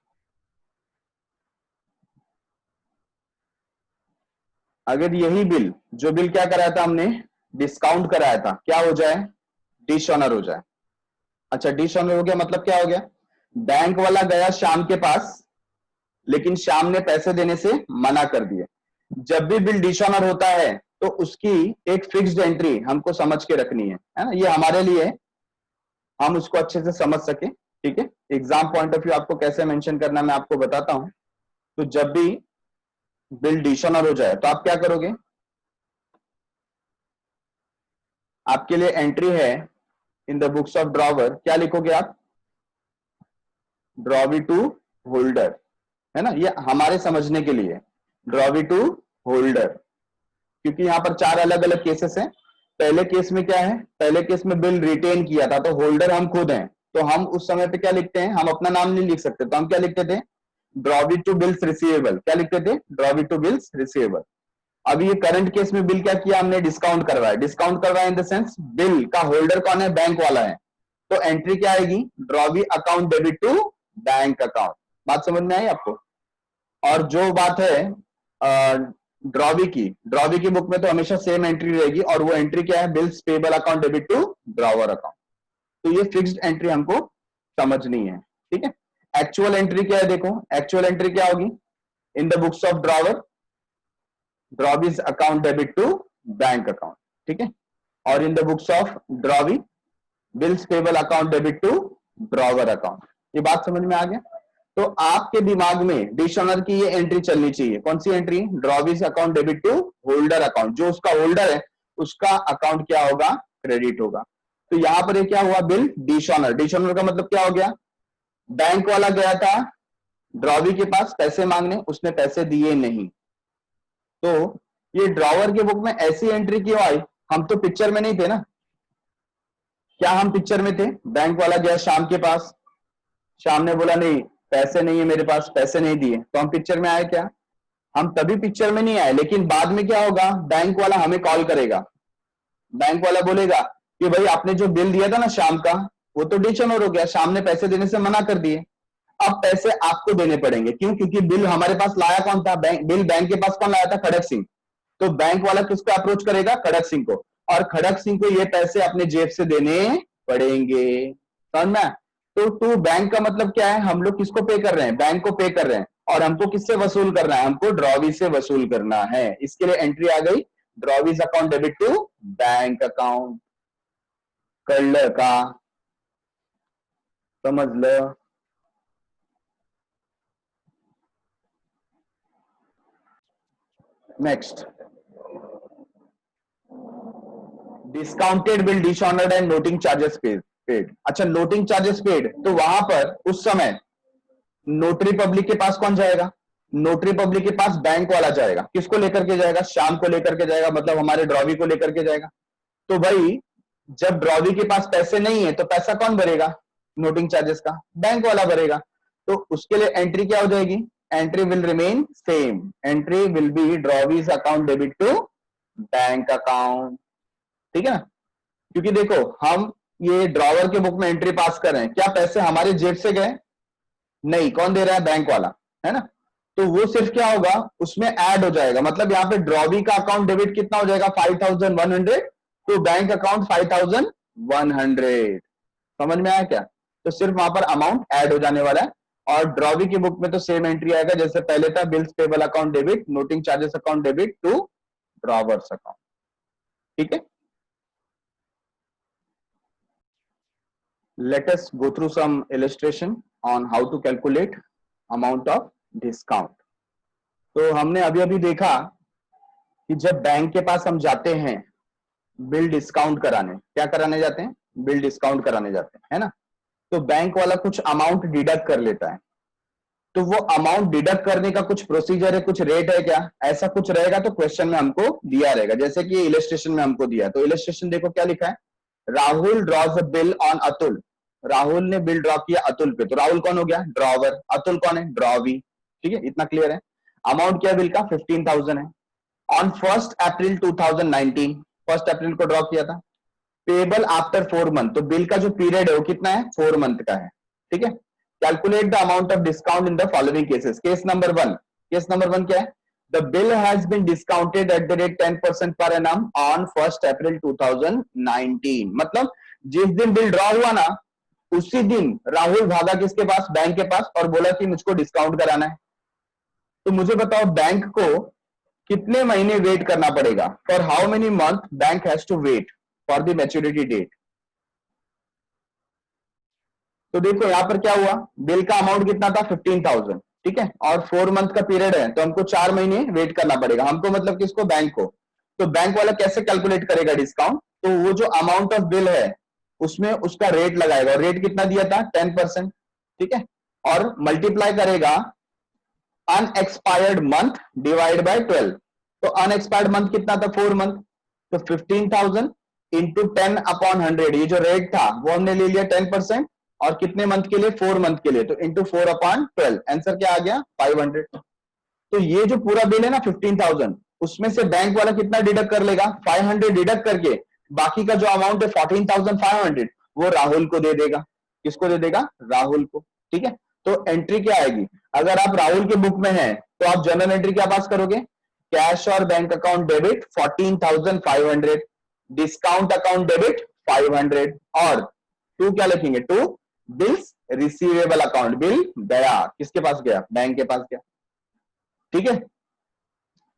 अगर यही बिल, जो बिल क्या कराया था हमने, डिस्काउंट कराया था, क्या हो जाए, डिसऑनर हो जाए। अच्छा, डिसऑनर हो गया मतलब क्या हो गया? बैंक वाला गया श्याम के पास, लेकिन श्याम ने पैसे देने से मना कर दिए। जब भी बिल डिसऑनर होता है तो उसकी एक फिक्स्ड एंट्री हमको समझ के रखनी है ना, ये हमारे लिए हम उसको अच्छे से समझ सके। ठीक है, एग्जाम पॉइंट ऑफ व्यू आपको कैसे मेंशन करना मैं आपको बताता हूं। तो जब भी बिल डिसऑनर हो जाए तो आप क्या करोगे? आपके लिए एंट्री है इन द बुक्स ऑफ ड्रॉवर, क्या लिखोगे आप? ड्रॉवी टू होल्डर, है ना, ये हमारे समझने के लिए ड्रॉवी टू होल्डर, क्योंकि यहां पर चार अलग अलग केसेस हैं। पहले केस में क्या है? पहले केस में बिल रिटेन किया था, तो होल्डर हम खुद हैं, तो हम उस समय पे क्या लिखते हैं? हम अपना नाम नहीं लिख सकते, तो हम क्या लिखते थे? Drawee to bills receivable. क्या लिखते थे? Drawee to bills receivable. अभी ये करंट केस में बिल क्या किया हमने? डिस्काउंट करवाया। डिस्काउंट करवाया इन द सेंस बिल का होल्डर कौन है? बैंक वाला है। तो एंट्री क्या आएगी? Drawee account debit to bank account. बात समझ में आई आपको? और जो बात है ड्रॉवी की बुक में तो हमेशा सेम एंट्री रहेगी, और वो एंट्री क्या है? Bills payable account debit to drawer account. तो ये फिक्स्ड एंट्री हमको समझनी है। ठीक है, एक्चुअल एंट्री क्या है? देखो, एक्चुअल एंट्री क्या होगी? In the books of drawer, drawee's account debit to bank account. ठीक है, और in the books of drawee, bills payable account debit to drawer account. ये बात समझ में आ गया? तो आपके दिमाग में डिसऑनर की ये एंट्री चलनी चाहिए। कौन सी entry? Drawee's account debit to holder account. जो उसका होल्डर है उसका अकाउंट क्या होगा? क्रेडिट होगा। तो यहां पर ये क्या हुआ? Bill dishonour. डिसऑनर का मतलब क्या हो गया? बैंक वाला गया था ड्रॉवी के पास पैसे मांगने, उसने पैसे दिए नहीं। तो ये ड्रॉवर के बुक में ऐसी एंट्री क्यों आई? हम तो पिक्चर में नहीं थे ना। क्या हम पिक्चर में थे? बैंक वाला गया शाम के पास, शाम ने बोला नहीं पैसे नहीं है मेरे पास, पैसे नहीं दिए, तो हम पिक्चर में आए क्या? हम तभी पिक्चर में नहीं आए, लेकिन बाद में क्या होगा? बैंक वाला हमें कॉल करेगा। बैंक वाला बोलेगा कि भाई आपने जो बिल दिया था ना शाम का, वो तो डिसऑनर हो गया, शाम ने पैसे देने से मना कर दिए। अब पैसे आपको देने पड़ेंगे। क्यों? क्योंकि बिल हमारे पास लाया कौन था? बिल बैंक के पास कौन लाया था? खड़क सिंह। तो बैंक वाला किसको अप्रोच करेगा? खड़क सिंह को, और खड़क सिंह को ये पैसे अपने जेब से देने पड़ेंगे। समझ में? तो टू बैंक का मतलब क्या है? हम लोग किसको पे कर रहे हैं? बैंक को पे कर रहे हैं। और हमको किससे वसूल करना है? हमको ड्रॉवी से वसूल करना है। इसके लिए एंट्री आ गई drawee's account debit to bank account. कर ल का समझ लो। Next, discounted bill dishonoured and noting charges paid. अच्छा, नोटिंग चार्जेस पेड, तो वहां पर उस समय नोटरी पब्लिक के पास कौन जाएगा? नोटरी पब्लिक के पास बैंक वाला जाएगा। किसको लेकर के जाएगा? श्याम को लेकर के जाएगा, मतलब हमारे ड्रॉवी को लेकर के जाएगा। तो भाई जब ड्रॉवी के पास पैसे नहीं है तो पैसा कौन भरेगा? नोटिंग चार्जेस का बैंक वाला भरेगा। तो उसके लिए एंट्री क्या हो जाएगी? Entry will remain same. Entry will be drawee's account debit to bank account. ठीक है ना? क्योंकि देखो हम ये ड्रॉवर के बुक में एंट्री पास कर रहे हैं, क्या पैसे हमारे जेब से गए? नहीं। कौन दे रहा है? बैंक वाला, है ना? तो वो सिर्फ क्या होगा? उसमें ऐड हो जाएगा। मतलब यहाँ पे ड्रॉवी का अकाउंट डेबिट कितना हो जाएगा? 5100 टू बैंक अकाउंट 5100। समझ में आया क्या? तो सिर्फ वहां पर अमाउंट ऐड हो जाने वाला है। और ड्रॉवी की बुक में तो सेम एंट्री आएगा जैसे पहले था, bills payable account debit, noting charges account debit to drawer's account. ठीक है, let us go through some illustration on how to calculate amount of discount. तो हमने अभी अभी देखा कि जब बैंक के पास हम जाते हैं बिल डिस्काउंट कराने, क्या कराने जाते हैं? बिल डिस्काउंट कराने जाते हैं, है ना? तो बैंक वाला कुछ अमाउंट डिडक्ट कर लेता है। तो वो अमाउंट डिडक्ट करने का कुछ प्रोसीजर है, कुछ रेट है क्या? ऐसा कुछ रहेगा तो क्वेश्चन में हमको दिया रहेगा, जैसे कि इलस्ट्रेशन में हमको दिया। तो इलस्ट्रेशन देखो क्या लिखा है? Rahul drawers a bill on Atul. Rahul ने बिल ड्रॉ किया अतुल पे, तो राहुल कौन हो गया? ड्रॉवर। अतुल कौन है? ड्रॉवी। ठीक है, इतना क्लियर है। अमाउंट क्या है बिल का? 15,000 है। ऑन 1 अप्रैल 2019, 1 अप्रैल को ड्रॉ किया था। पेबल आफ्टर 4 मंथ, तो बिल का जो पीरियड है वो कितना है? 4 मंथ का है। ठीक है, calculate the amount of discount in the following cases. Case number 1, case number 1 क्या है? The bill has been discounted at the rate 10% per annum on 1 अप्रैल 2019। मतलब जिस दिन बिल ड्रॉ हुआ ना उसी दिन राहुल भागा किसके पास, बैंक के पास, और बोला कि मुझको डिस्काउंट कराना है। तो मुझे बताओ बैंक को कितने महीने वेट करना पड़ेगा, for how many month bank has to wait for the maturity date. तो देखो यहां पर क्या हुआ, बिल का अमाउंट कितना था 15,000, ठीक है, और 4 मंथ का पीरियड है, तो हमको 4 महीने वेट करना पड़ेगा। हमको मतलब किसको, बैंक को। तो बैंक वाला कैसे कैलकुलेट करेगा डिस्काउंट, तो वो जो अमाउंट ऑफ बिल है उसमें उसका रेट लगाएगा, और रेट कितना दिया था 10%, ठीक है, और मल्टीप्लाई करेगा अनएक्सपायर्ड मंथ डिवाइड बाय 12। तो अनएक्सपायर्ड मंथ कितना था 4 मंथ, तो 15,000 इंटू 10 अपॉन 100, ये जो रेट था वो हमने ले लिया 10%, और कितने मंथ के लिए, 4 मंथ के लिए, तो इंटू 4 अपॉन 12, आंसर क्या आ गया 500। तो ये जो पूरा बिल है ना 15,000, उसमें से बैंक वाला कितना डिडक्ट कर लेगा, 500 डिडक्ट करके बाकी का जो अमाउंट है 14,500 वो राहुल को दे देगा। किसको दे देगा, राहुल को, ठीक है। तो एंट्री क्या आएगी, अगर आप राहुल के बुक में हैं तो आप जर्नल एंट्री क्या पास करोगे, कैश और bank account debit 14,500, discount account debit 500, और टू क्या लिखेंगे, to bills receivable account, bill गया किसके पास गया, बैंक के पास गया, ठीक है।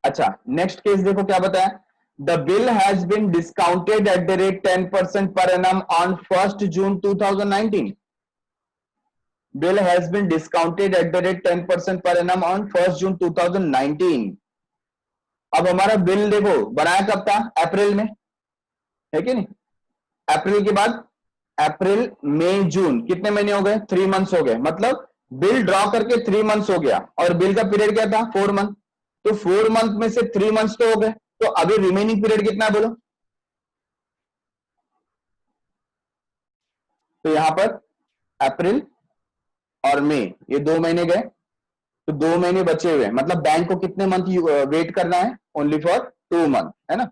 अच्छा नेक्स्ट केस देखो क्या बताया, the bill has been discounted at the rate 10% per annum on 1 June 2019। Bill has been discounted at the rate 10% per annum on 1 June 2019। अब हमारा बिल देखो बनाया कब था, अप्रैल में, है कि नहीं, अप्रैल के बाद अप्रैल मई जून कितने महीने हो गए, 3 मंथ्स हो गए, मतलब बिल ड्रॉ करके 3 मंथ्स हो गया, और बिल का पीरियड क्या था 4 मंथ, तो 4 मंथ में से 3 मंथ्स तो हो गए, तो अभी रिमेनिंग पीरियड कितना है बोलो। तो यहां पर अप्रैल और मई ये 2 महीने गए, तो 2 महीने बचे हुए, मतलब बैंक को कितने मंथ वेट करना है, ओनली फॉर 2 मंथ, है ना।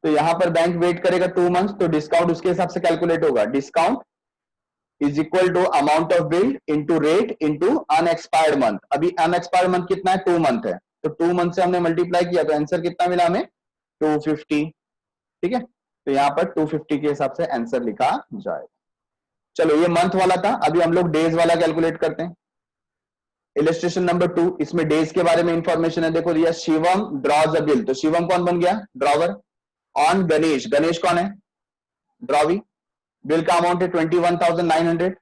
तो यहां पर बैंक वेट करेगा 2 मंथ, तो डिस्काउंट उसके हिसाब से कैलकुलेट होगा, discount is equal to amount of bill into rate into unexpired month. अभी अनएक्सपायर्ड मंथ कितना है, 2 मंथ है, तो 2 मंथ से हमने मल्टीप्लाई किया, तो आंसर कितना मिला हमें 250, ठीक है। तो यहां पर 250 के हिसाब से आंसर लिखा जाए। चलो ये मंथ वाला था, अभी हम लोग डेज वाला कैलकुलेट करते हैं। इलस्ट्रेशन नंबर 2, इसमें डेज के बारे में इंफॉर्मेशन है, देखो दिया शिवम ड्रॉज अ बिल, तो शिवम कौन बन गया, ड्रॉवर, ऑन गणेश, गणेश कौन है, ड्रॉवी, बिल का अमाउंट है 21,900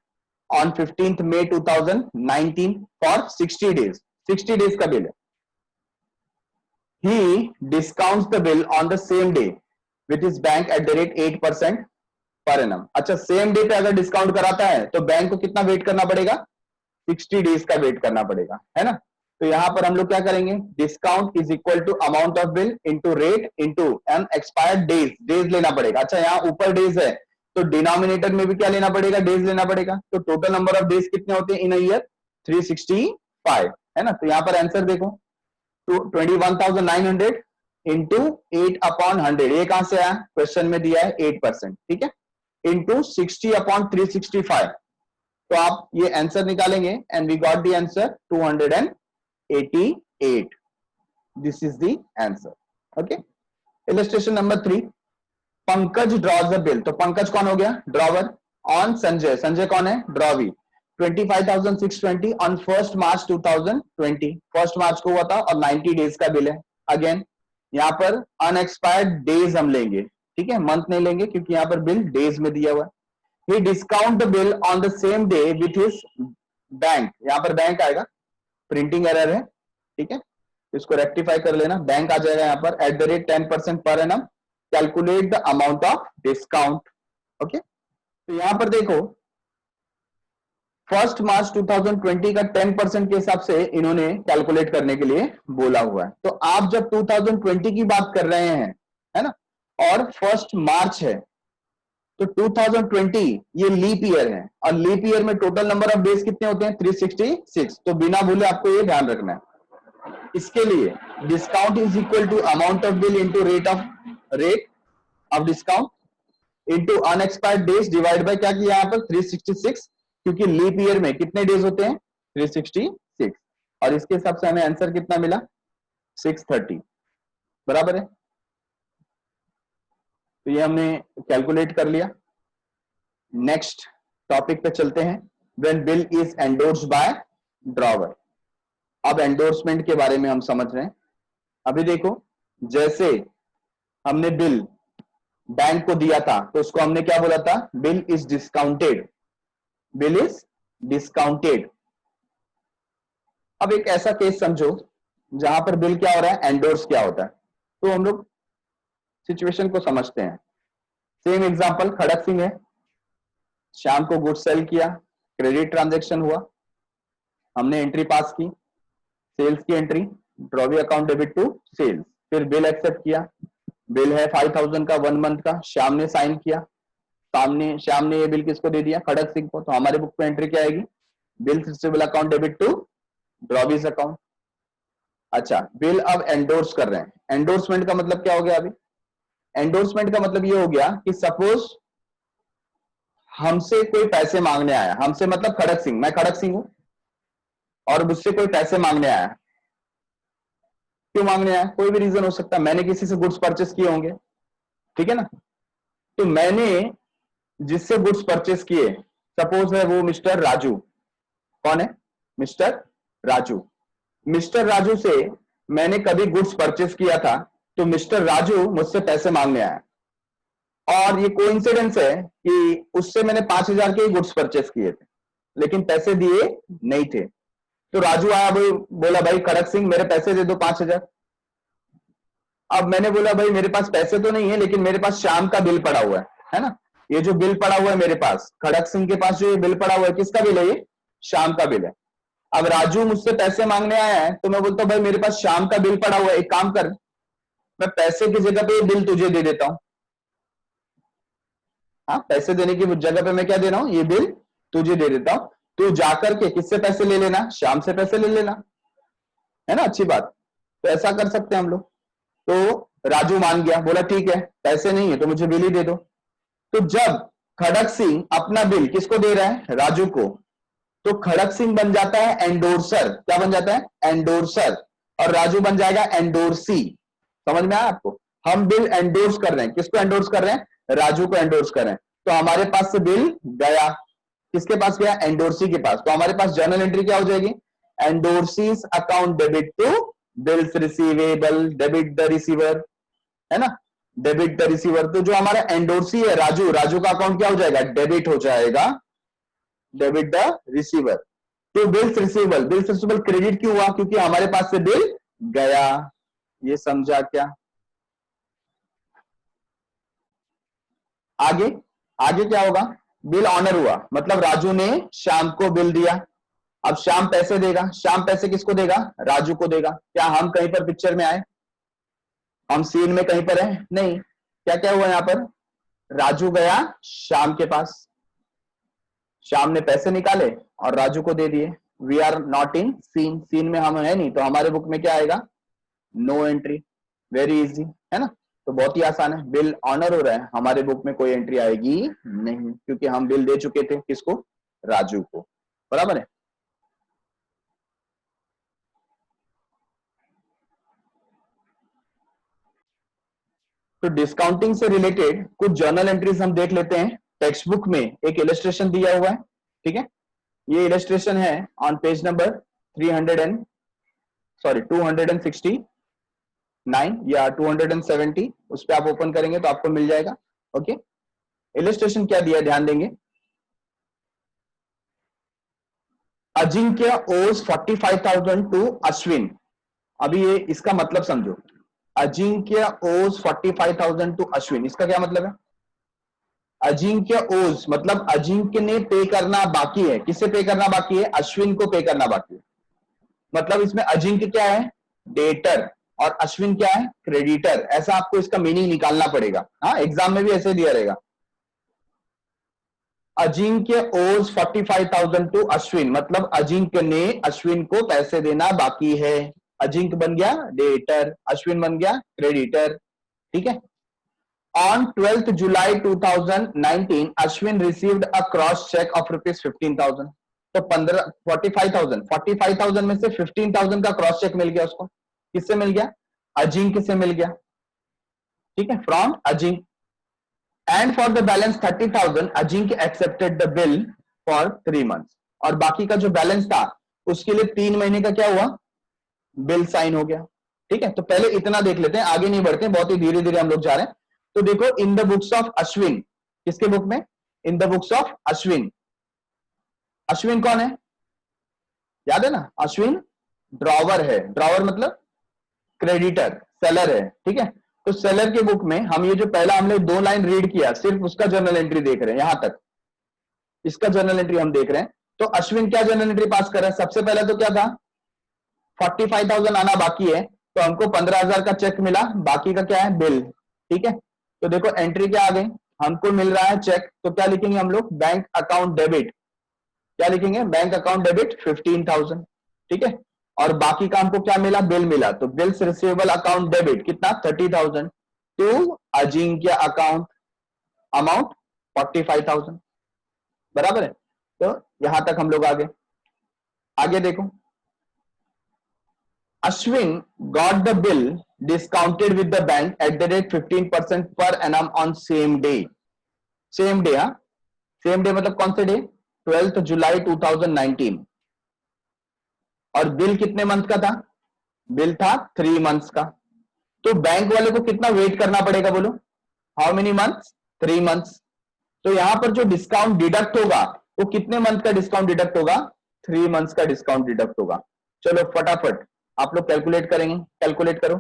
on 15th May 2019 for 60 days, 60 days का बिल है। He discounts the bill on the same day with his bank at the rate 8% per annum. अच्छा सेम डे पे अगर डिस्काउंट कराता है तो बैंक को कितना वेट करना पड़ेगा, 60 डेज का वेट करना पड़ेगा, है ना। तो यहां पर हम लोग क्या करेंगे, discount is equal to amount of bill into rate into unexpired days, days लेना पड़ेगा। अच्छा यहाँ ऊपर डेज है, तो डिनोमिनेटर में भी क्या लेना पड़ेगा, डेज लेना पड़ेगा। तो टोटल नंबर ऑफ डेज कितने होते हैं इन ईयर, 365, है ना। तो यहां पर आंसर देखो, तो 21,900 इंटू 8/100, ये कहां से आया, क्वेश्चन में दिया है 8%, ठीक है, इंटू 60/365, तो आप ये आंसर निकालेंगे, and we got the answer 288, this is the answer, okay. Illustration number 3, Pankaj draws a bill, तो पंकज कौन हो गया, ड्रॉवर, ऑन संजय, संजय कौन है, ड्रॉवी, 25,620 ऑन 1 मार्च 2020, 1 मार्च को हुआ था, और 90 डेज का बिल है। अगेन यहां पर अनएक्सपायर्ड डेज हम लेंगे, ठीक है, मंथ नहीं लेंगे क्योंकि यहां पर बिल डेज में दिया हुआ है। He discount the bill on the same day with his bank, यहां पर बैंक आएगा, प्रिंटिंग एरर है, ठीक है, इसको रेक्टिफाई कर लेना, बैंक आ जाएगा यहां पर eight the rate 10% per annum, calculate the amount of discount, okay. तो यहां पर देखो 1 मार्च 2020 का 10% के हिसाब से इन्होंने कैलकुलेट करने के लिए बोला हुआ है। तो आप जब 2020 की बात कर रहे हैं, है ना, और 1 मार्च है, तो 2020 ये लीप ईयर है, और लीप ईयर में टोटल नंबर ऑफ डेज कितने होते हैं 366, तो बिना भूले आपको ये ध्यान रखना है। इसके लिए discount is equal to amount of bill into rate of discount into unexpired days divide by क्या किया यहाँ पर 366, क्योंकि लीप ईयर में कितने डेज होते हैं 366, और इसके हिसाब से हमें आंसर कितना मिला 630, बराबर है। तो ये हमने कैलकुलेट कर लिया। नेक्स्ट टॉपिक पे चलते हैं। When bill is endorsed by drawer. अब एंडोर्समेंट के बारे में हम समझ रहे हैं। अभी देखो, जैसे हमने बिल बैंक को दिया था तो उसको हमने क्या बोला था, bill is discounted, bill is discounted. अब एक ऐसा केस समझो जहां पर बिल क्या हो रहा है, एंडोर्स क्या होता है, तो हम लोग सिचुएशन को समझते हैं। सेम एग्जांपल, खड़क सिंह है, शाम को गुड्स सेल किया, क्रेडिट ट्रांजैक्शन हुआ, हमने एंट्री पास की, सेल्स की entry, drawee account debit to sales, फिर बिल एक्सेप्ट किया, बिल है 5000 का 1 मंथ का, श्याम ने साइन किया, श्याम ने ये बिल किसको दे दिया, खड़क सिंह को, तो हमारे बुक में एंट्री क्या आएगी, bill receivable account debit to drawee's account. अच्छा, बिल अब एंडोर्स कर रहे हैं। एंडोर्समेंट का मतलब क्या हो गया, अभी एंडोर्समेंट का मतलब ये हो गया कि सपोज हमसे कोई पैसे मांगने आया, हमसे मतलब खड़क सिंह, मैं खड़क सिंह हूं और मुझसे कोई पैसे मांगने आया। क्यों मांगने आया, कोई भी रीजन हो सकता है, मैंने किसी से गुड्स परचेस किए होंगे, ठीक है ना। तो मैंने जिससे गुड्स परचेस किए, सपोज है वो मिस्टर राजू, कौन है, मिस्टर राजू। मिस्टर राजू से मैंने कभी गुड्स परचेस किया था, तो मिस्टर राजू मुझसे पैसे मांगने आया, और ये कोइंसिडेंस है कि उससे मैंने 5000 के गुड्स परचेस किए थे लेकिन पैसे दिए नहीं थे। तो राजू आया, भाई बोला, भाई खड़क सिंह मेरे पैसे दे दो 5000। अब मैंने बोला, भाई मेरे पास पैसे तो नहीं है लेकिन मेरे पास शाम का बिल पड़ा हुआ है ना, ये जो बिल पड़ा हुआ है मेरे पास, खड़क सिंह के पास जो ये बिल पड़ा हुआ है, किसका बिल है, ये शाम का बिल है। अब राजू मुझसे पैसे मांगने आया है, तो मैं बोलता हूं, भाई मेरे पास शाम का बिल पड़ा हुआ है, एक काम कर, मैं पैसे की जगह पे ये बिल तुझे दे देता हूं। हाँ, पैसे देने की जगह पे मैं क्या दे रहा हूं, ये बिल तुझे दे देता हूं, तू जाकर के किससे पैसे ले लेना, शाम से पैसे ले लेना, है ना, अच्छी बात। तो ऐसा कर सकते हैं हम लोग। तो राजू मान गया, बोला ठीक है, पैसे नहीं है तो मुझे बिल ही दे दो। तो जब खड़क सिंह अपना बिल किसको दे रहा है, राजू को, तो खड़क सिंह बन जाता है एंडोर्सर। क्या बन जाता है, एंडोर्सर, और राजू बन जाएगा एंडोर्सी। समझ में आया आपको, हम बिल एंडोर्स कर रहे हैं, किसको एंडोर्स कर रहे हैं, राजू को एंडोर्स कर रहे हैं। तो हमारे पास से बिल गया, किसके पास गया, एंडोर्सी के पास। तो हमारे पास जर्नल एंट्री क्या हो जाएगी, endorsee's account debit to bills receivable debit the receiver, है ना, डेबिट द रिसीवर। तो जो हमारा एंडोर्सी है राजू, राजू का अकाउंट क्या हो जाएगा, डेबिट हो जाएगा, डेबिट द रिसीवर। तो bills receivable, bills receivable credit क्यों हुआ, क्योंकि हमारे पास से बिल गया। ये समझा क्या, आगे आगे क्या होगा, बिल ऑनर हुआ, मतलब राजू ने श्याम को बिल दिया। अब श्याम पैसे देगा, श्याम पैसे किसको देगा, राजू को देगा। क्या हम कहीं पर पिक्चर में आए, हम सीन में कहीं पर है नहीं। क्या क्या हुआ यहां पर, राजू गया श्याम के पास, श्याम ने पैसे निकाले और राजू को दे दिए। We are not in scene, scene में हम है नहीं, तो हमारे बुक में क्या आएगा, नो एंट्री। वेरी इजी, है ना, तो बहुत ही आसान है। बिल ऑनर हो रहा है, हमारे बुक में कोई एंट्री आएगी नहीं, क्योंकि हम बिल दे चुके थे, किसको, राजू को, बराबर है। तो डिस्काउंटिंग से रिलेटेड कुछ जर्नल एंट्रीज हम देख लेते हैं। टेक्स्ट बुक में एक इलस्ट्रेशन दिया हुआ है, ठीक है, ये इलस्ट्रेशन है ऑन पेज नंबर 300 एंड 269 या 270, उस पर आप ओपन करेंगे तो आपको मिल जाएगा। ओके, इलस्ट्रेशन क्या दिया, ध्यान देंगे। अजिंक्य ओज 45,000 टू अश्विन। अभी ये इसका मतलब समझो, अजिंक्य ओज 45,000 टू अश्विन, इसका क्या मतलब है, अजिंक्य ओज मतलब अजिंक्य ने पे करना बाकी है, किसे पे करना बाकी है, अश्विन को पे करना बाकी है। मतलब इसमें अजिंक्य क्या है, डेटर, और अश्विन क्या है, क्रेडिटर। ऐसा आपको इसका मीनिंग निकालना पड़ेगा, हाँ, एग्जाम में भी ऐसे दिया रहेगा। अजिंक्य ओज 45,000 टू अश्विन, मतलब अजिंक्य ने अश्विन को पैसे देना बाकी है। अजिंक्य बन गया डेटर, अश्विन बन गया क्रेडिटर, ठीक है। On 12th July 2019, Ashwin received a cross check of rupees 15,000. तो 45,000 में से 15,000 का क्रॉस चेक मिल गया उसको, किससे मिल गया, अजिंक्य से मिल गया, ठीक है, from Ajinkya. And for the balance 30,000 Ajinkya accepted the bill for 3 months, और बाकी का जो बैलेंस था उसके लिए 3 महीने का क्या हुआ, बिल साइन हो गया। ठीक है, तो पहले इतना देख लेते हैं, आगे नहीं बढ़ते, बहुत ही धीरे धीरे हम लोग जा रहे हैं। तो देखो, इन द बुक्स ऑफ अश्विन, किसके बुक में, इन the books of Ashwin, Ashwin कौन है, याद है ना, अश्विन ड्रॉवर है, ड्रॉवर मतलब क्रेडिटर, सेलर है। ठीक है, तो सेलर के बुक में हम ये जो पहला हमने 2 लाइन रीड किया, सिर्फ उसका जर्नल एंट्री देख रहे हैं, यहां तक इसका जर्नल एंट्री हम देख रहे हैं। तो अश्विन क्या जर्नल एंट्री पास कर रहा है, सबसे पहले तो क्या था, 45,000 आना बाकी है, तो हमको 15,000 का चेक मिला, बाकी का क्या है, बिल। ठीक है, तो देखो एंट्री क्या आ गई, हमको मिल रहा है चेक, तो क्या लिखेंगे हम लोग, बैंक अकाउंट डेबिट, क्या लिखेंगे, बैंक अकाउंट डेबिट 15,000। ठीक है, और बाकी का हमको क्या मिला, बिल मिला, तो बिल्स रिसीवेबल अकाउंट डेबिट कितना, 30,000 टू अजिंक्य अकाउंट, अमाउंट 45,000, बराबर है। तो यहां तक हम लोग आगे आगे देखो, Ashwin got the bill discounted with the bank at the rate 15% per annum on same day. Same day, हाँ, same day मतलब कौन से डे, 12 जुलाई 2019, और बिल कितने मंथ का था, बिल था 3 मंथ्स का। तो बैंक वाले को कितना वेट करना पड़ेगा, बोलो, हाउ मेनी मंथ्स, 3 मंथ्स। तो यहां पर जो डिस्काउंट डिडक्ट होगा वो कितने मंथ का डिस्काउंट डिडक्ट होगा, 3 मंथ्स का डिस्काउंट डिडक्ट होगा। चलो फटाफट आप लोग कैलकुलेट करेंगे, कैलकुलेट करो।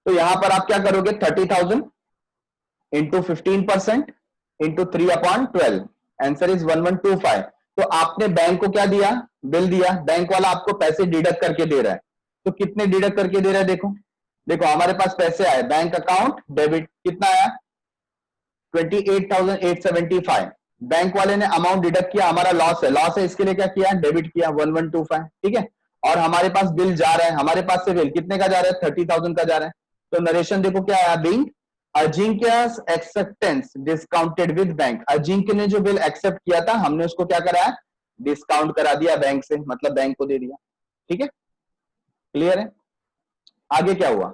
तो यहां पर आप क्या करोगे, 30,000 इंटू 15% इंटू 3/12, आंसर इज 1125। तो आपने बैंक को क्या दिया, बिल दिया, बैंक वाला आपको पैसे डिडक्ट करके दे रहा है, तो कितने डिडक्ट करके दे रहा है, देखो देखो हमारे पास पैसे आए, बैंक अकाउंट डेबिट कितना आया, 28,875, बैंक वाले ने अमाउंट डिडक्ट किया, हमारा लॉस है, लॉस है, इसके लिए क्या किया, डेबिट किया 1125। ठीक है, और हमारे पास बिल जा रहा है, हमारे पास से बिल कितने का जा रहा है, 30,000 का जा रहा है। तो नरेशन देखो क्या आया, being Ajinkya's acceptance discounted with bank, Ajinkya ने जो बिल एक्सेप्ट किया था हमने उसको क्या कराया, डिस्काउंट करा दिया बैंक से, मतलब बैंक को दे दिया। ठीक है, क्लियर है। आगे क्या हुआ,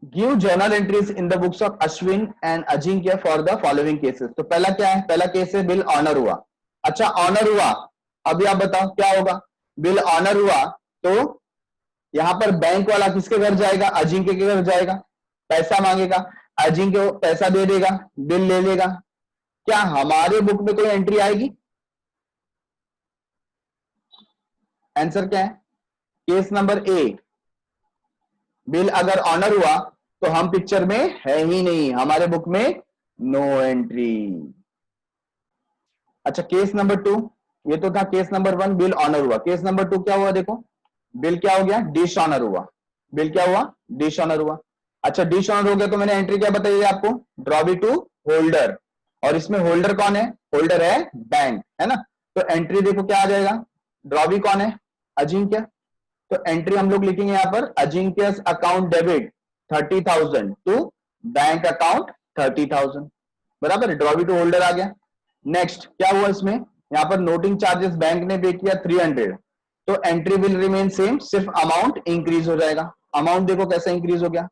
give journal entries in the books of Ashwin and Ajinkya for the following cases. तो पहला क्या है, पहला केस है बिल ऑनर हुआ। अच्छा ऑनर हुआ, अभी आप बताओ क्या होगा, बिल ऑनर हुआ तो यहां पर बैंक वाला किसके घर जाएगा, अजिंक्य के घर जाएगा, पैसा मांगेगा, अजिंक्य पैसा दे देगा, बिल ले लेगा, क्या हमारे बुक में कोई एंट्री आएगी, आंसर क्या है, केस नंबर ए, बिल अगर ऑनर हुआ तो हम पिक्चर में है ही नहीं, हमारे बुक में नो एंट्री। अच्छा केस नंबर 2, ये तो था केस नंबर 1, बिल ऑनर हुआ, केस नंबर 2 क्या हुआ, देखो बिल क्या हो गया, डिश ऑनर हुआ, बिल क्या हुआ, डिश ऑनर हुआ। अच्छा डिश ऑनर हो गया तो मैंने एंट्री क्या बताई आपको, ड्रॉबी टू होल्डर, और इसमें होल्डर कौन है, होल्डर है बैंक, है ना। तो एंट्री देखो क्या आ जाएगा, ड्रॉबी कौन है, अजिंक्य, तो एंट्री हम लोग लिखेंगे यहां पर, Ajinkya's account debit 30,000 to bank account 30,000, बराबर, ड्रॉबी टू होल्डर आ गया। नेक्स्ट क्या हुआ इसमें, यहां पर नोटिंग चार्जेस बैंक ने पे किया 300, तो एंट्री विल रिमेन सेम, सिर्फ अमाउंट इंक्रीज हो जाएगा। अमाउंट देखो कैसे इंक्रीज हो गया,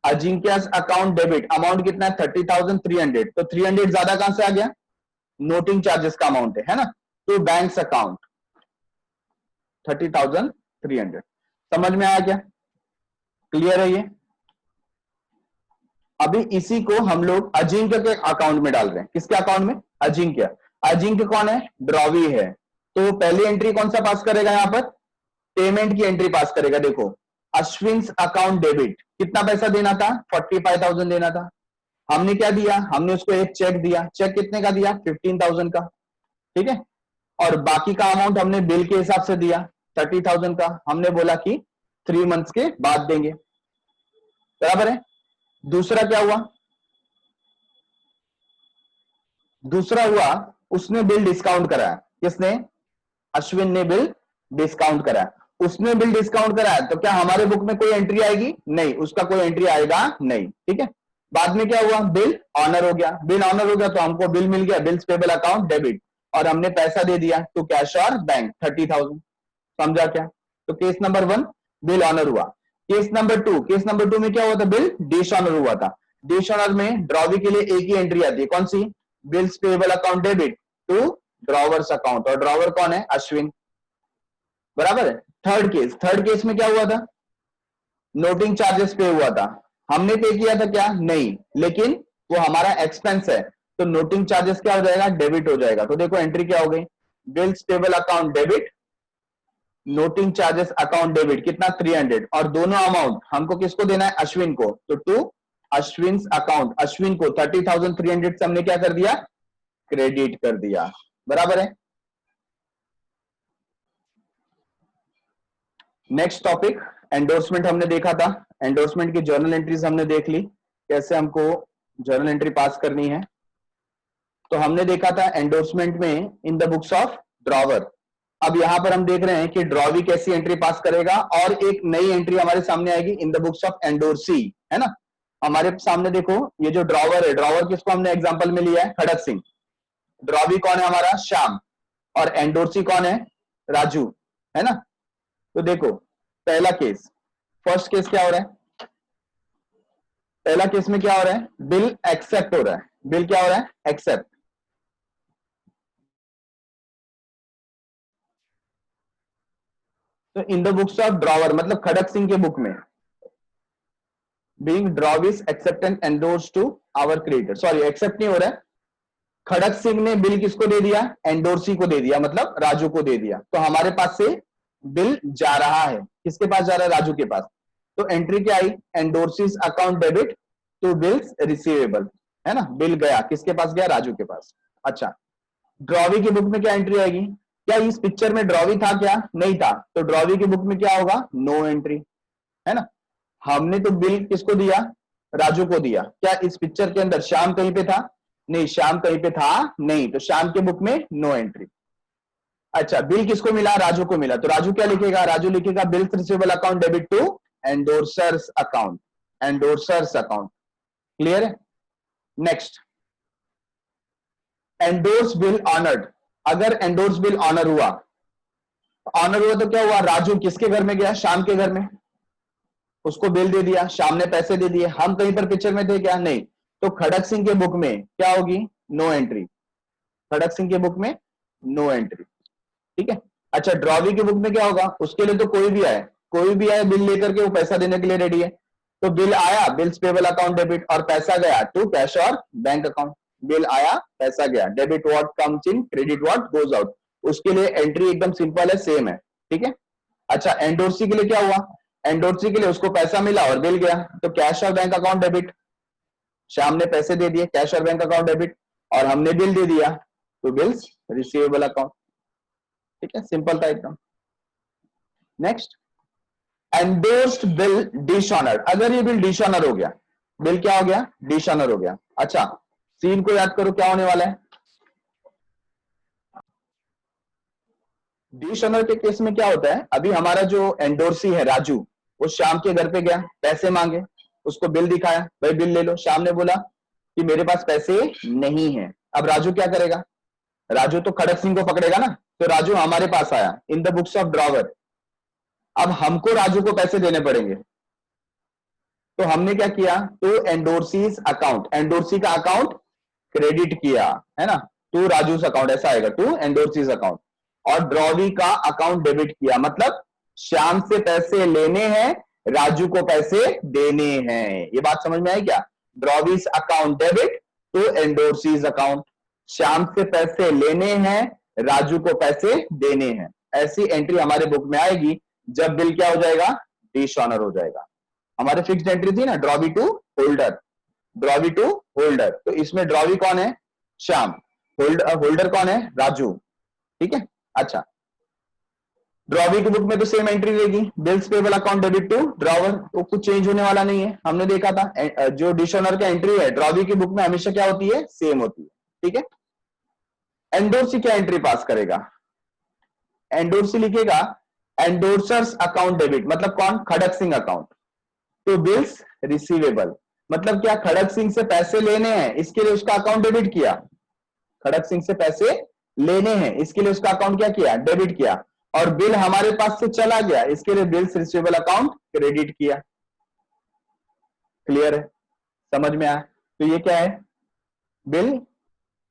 अजिंक्यस अकाउंट डेबिट अमाउंट कितना है 30,300, तो 300 ज्यादा कहां से आ गया, नोटिंग चार्जेस का अमाउंट है ना, तो बैंक अकाउंट 30,300। समझ में आया क्या, क्लियर है ये। अभी इसी को हम लोग अजिंक्य के अकाउंट में डाल रहे हैं, किसके अकाउंट में, अजिंक्य, अजिंक्य कौन है, ड्रॉवी है, तो पहली एंट्री कौन सा पास करेगा, यहां पर पेमेंट की एंट्री पास करेगा। देखो अश्विन अकाउंट डेबिट कितना पैसा देना था, 45,000 देना था, हमने क्या दिया, हमने उसको एक चेक दिया, चेक कितने का दिया, 15,000 का, ठीक है, और बाकी का अमाउंट हमने बिल के हिसाब से दिया 30,000 का, हमने बोला कि 3 मंथ्स के बाद देंगे, बराबर है। दूसरा क्या हुआ, दूसरा हुआ उसने बिल डिस्काउंट कराया, किसने, अश्विन ने बिल डिस्काउंट कराया, उसने बिल डिस्काउंट कराया, तो क्या हमारे बुक में कोई एंट्री आएगी, नहीं, उसका कोई एंट्री आएगा नहीं, ठीक है। बाद में क्या हुआ, बिल ऑनर हो गया, बिल ऑनर हो गया तो हमको बिल मिल गया, बिल्स पेबल अकाउंट डेबिट, और हमने पैसा दे दिया टू कैश और बैंक 30,000, समझा क्या। तो केस नंबर 1 बिल ऑनर हुआ। केस नंबर 2, केस नंबर 2 में क्या हुआ था, बिल डिस ऑनर हुआ था, डिशनर में ड्रॉवी के लिए एक ही एंट्री आती है, कौन सी? Bills payable account debit to drawer's account, और ड्रॉवर कौन है? अश्विन, बराबर है। थर्ड केस में क्या हुआ था? नोटिंग चार्जेस पे हुआ था, हमने पे किया था क्या? नहीं, लेकिन वो हमारा एक्सपेंस है, तो नोटिंग चार्जेस क्या हो जाएगा? डेबिट हो जाएगा। तो देखो एंट्री क्या हो गई? Bills payable account debit, noting charges account debit, कितना? 300, और दोनों अमाउंट हमको किसको देना है? अश्विन को, तो टू अश्विन अकाउंट, अश्विन को 30,300 से हमने क्या कर दिया? क्रेडिट कर दिया, बराबर है। नेक्स्ट टॉपिक, एंडोर्समेंट हमने देखा था, एंडोर्समेंट की जर्नल एंट्रीज हमने देख ली, कैसे हमको जर्नल एंट्री पास करनी है। तो हमने देखा था एंडोर्समेंट में इन द बुक्स ऑफ ड्रॉवर। अब यहां पर हम देख रहे हैं कि ड्रॉवी कैसी एंट्री पास करेगा, और एक नई एंट्री हमारे सामने आएगी इन द बुक्स ऑफ एंडोर्सी, है ना। हमारे सामने देखो ये जो ड्रॉवर है, ड्रॉवर किसको हमने एग्जांपल में लिया है? खड़क सिंह। ड्रॉवी कौन है हमारा? श्याम, और एंडोर्सी कौन है? राजू, है ना। तो देखो पहला केस, फर्स्ट केस क्या हो रहा है? पहला केस में क्या हो रहा है? बिल एक्सेप्ट हो रहा है, बिल क्या हो रहा है? एक्सेप्ट। तो in the books of drawer मतलब खड़क सिंह के बुक में, being drawee's accept and endorse to our creditor, sorry accept नहीं हो रहा है, खड़क सिंह ने बिल किसको दे दिया? एंडोर्सी को दे दिया, मतलब राजू को दे दिया। तो हमारे पास से बिल जा रहा है, किसके पास जा रहा है? राजू के पास। तो एंट्री क्या आई? Endorsee's account debit to bills receivable, है ना। बिल गया, किसके पास गया? राजू के पास। अच्छा, ड्रॉवी की बुक में क्या एंट्री आएगी? क्या इस पिक्चर में ड्रॉवी था क्या? नहीं था, तो ड्रॉवी की बुक में क्या होगा? नो एंट्री, है ना। हमने तो बिल किसको दिया? राजू को दिया। क्या इस पिक्चर के अंदर श्याम कहीं पे था? नहीं, श्याम कहीं पे था नहीं, तो श्याम के बुक में नो एंट्री। अच्छा, बिल किसको मिला? राजू को मिला, तो राजू क्या लिखेगा? राजू लिखेगा bills receivable account debit to endorser's account, endorser's account, clear है। Next, endorse bill honoured. अगर एंडोर्स बिल ऑनर हुआ, ऑनर हुआ तो क्या हुआ? राजू किसके घर में गया? श्याम के घर में, उसको बिल दे दिया, श्याम ने पैसे दे दिए। हम कहीं पर पिक्चर में थे क्या? नहीं, तो खड़क सिंह के बुक में क्या होगी? नो एंट्री, खड़क सिंह के बुक में नो एंट्री, ठीक है। अच्छा, ड्रॉवी के बुक में क्या होगा? उसके लिए तो कोई भी आए, कोई भी आए बिल लेकर के, वो पैसा देने के लिए रेडी है। तो बिल आया, बिल्स पेबल अकाउंट डेबिट, और पैसा गया टू कैश और बैंक अकाउंट। बिल आया, पैसा गया, debit what comes in, credit what goes out. उसके लिए एंट्री एकदम सिंपल है, सेम है, ठीक है। अच्छा, एंडोर्सी के लिए क्या हुआ? एंडोर्सी के लिए उसको पैसा मिला और बिल गया, तो कैश और बैंक अकाउंट डेबिट। श्याम ने पैसे दे दिए, कैश और बैंक अकाउंट डेबिट, और हमने बिल दे दिया, तो बिल्स रिसीवेबल अकाउंट, ठीक है, सिंपल था एकदम। Next, endorsed bill dishonoured. अगर ये बिल डिसऑनर हो गया, बिल क्या हो गया? डिसऑनर हो गया। अच्छा, सीन को याद करो, क्या होने वाला है? डिसऑनर के केस में क्या होता है? अभी हमारा जो एंडोर्सी है राजू, वो श्याम के घर पे गया, पैसे मांगे, उसको बिल दिखाया, भाई बिल ले लो। श्याम ने बोला कि मेरे पास पैसे नहीं है। अब राजू क्या करेगा? राजू तो खड़क सिंह को पकड़ेगा ना, तो राजू हमारे पास आया इन द बुक्स ऑफ ड्रॉवर। अब हमको राजू को पैसे देने पड़ेंगे, तो हमने क्या किया? टू एंडोर्सीज अकाउंट, एंडोर्सी का अकाउंट क्रेडिट किया, है ना, टू राजूस अकाउंट, ऐसा आएगा, टू एंडोर्सीज अकाउंट। और ड्रॉवी का अकाउंट डेबिट किया, मतलब श्याम से पैसे लेने हैं, राजू को पैसे देने हैं। ये बात समझ में आई क्या? Drawee's account debit to endorsee's account, Shyam से पैसे लेने हैं, राजू को पैसे देने हैं। ऐसी एंट्री हमारे बुक में आएगी जब बिल क्या हो जाएगा? डिसऑनर हो जाएगा। हमारे फिक्स्ड एंट्री थी ना, drawee to holder, drawee to holder, तो इसमें ड्रॉवी कौन है? श्याम, होल्डर कौन है? राजू, ठीक है। अच्छा, ड्रॉवी की बुक में तो सेम एंट्री रहेगी, bills payable account debit to drawer, तो कुछ चेंज होने वाला नहीं है। हमने देखा था जो डिसऑनर का एंट्री है ड्रॉवी की बुक में हमेशा क्या होती है? सेम होती है, ठीक है। एंडोर्सी क्या एंट्री पास करेगा? एंडोर्सी लिखेगा एंडोर्सर्स अकाउंट डेबिट, मतलब कौन? खड़क सिंह अकाउंट, तो बिल्स रिसीवेबल, मतलब क्या? खड़क सिंह से पैसे लेने हैं, इसके लिए उसका अकाउंट डेबिट किया। खड़क सिंह से पैसे लेने हैं, इसके लिए उसका अकाउंट क्या किया? डेबिट किया। और बिल हमारे पास से चला गया, इसके लिए बिल्स रिसीवेबल अकाउंट क्रेडिट किया। क्लियर है? समझ में आया? तो ये क्या है, बिल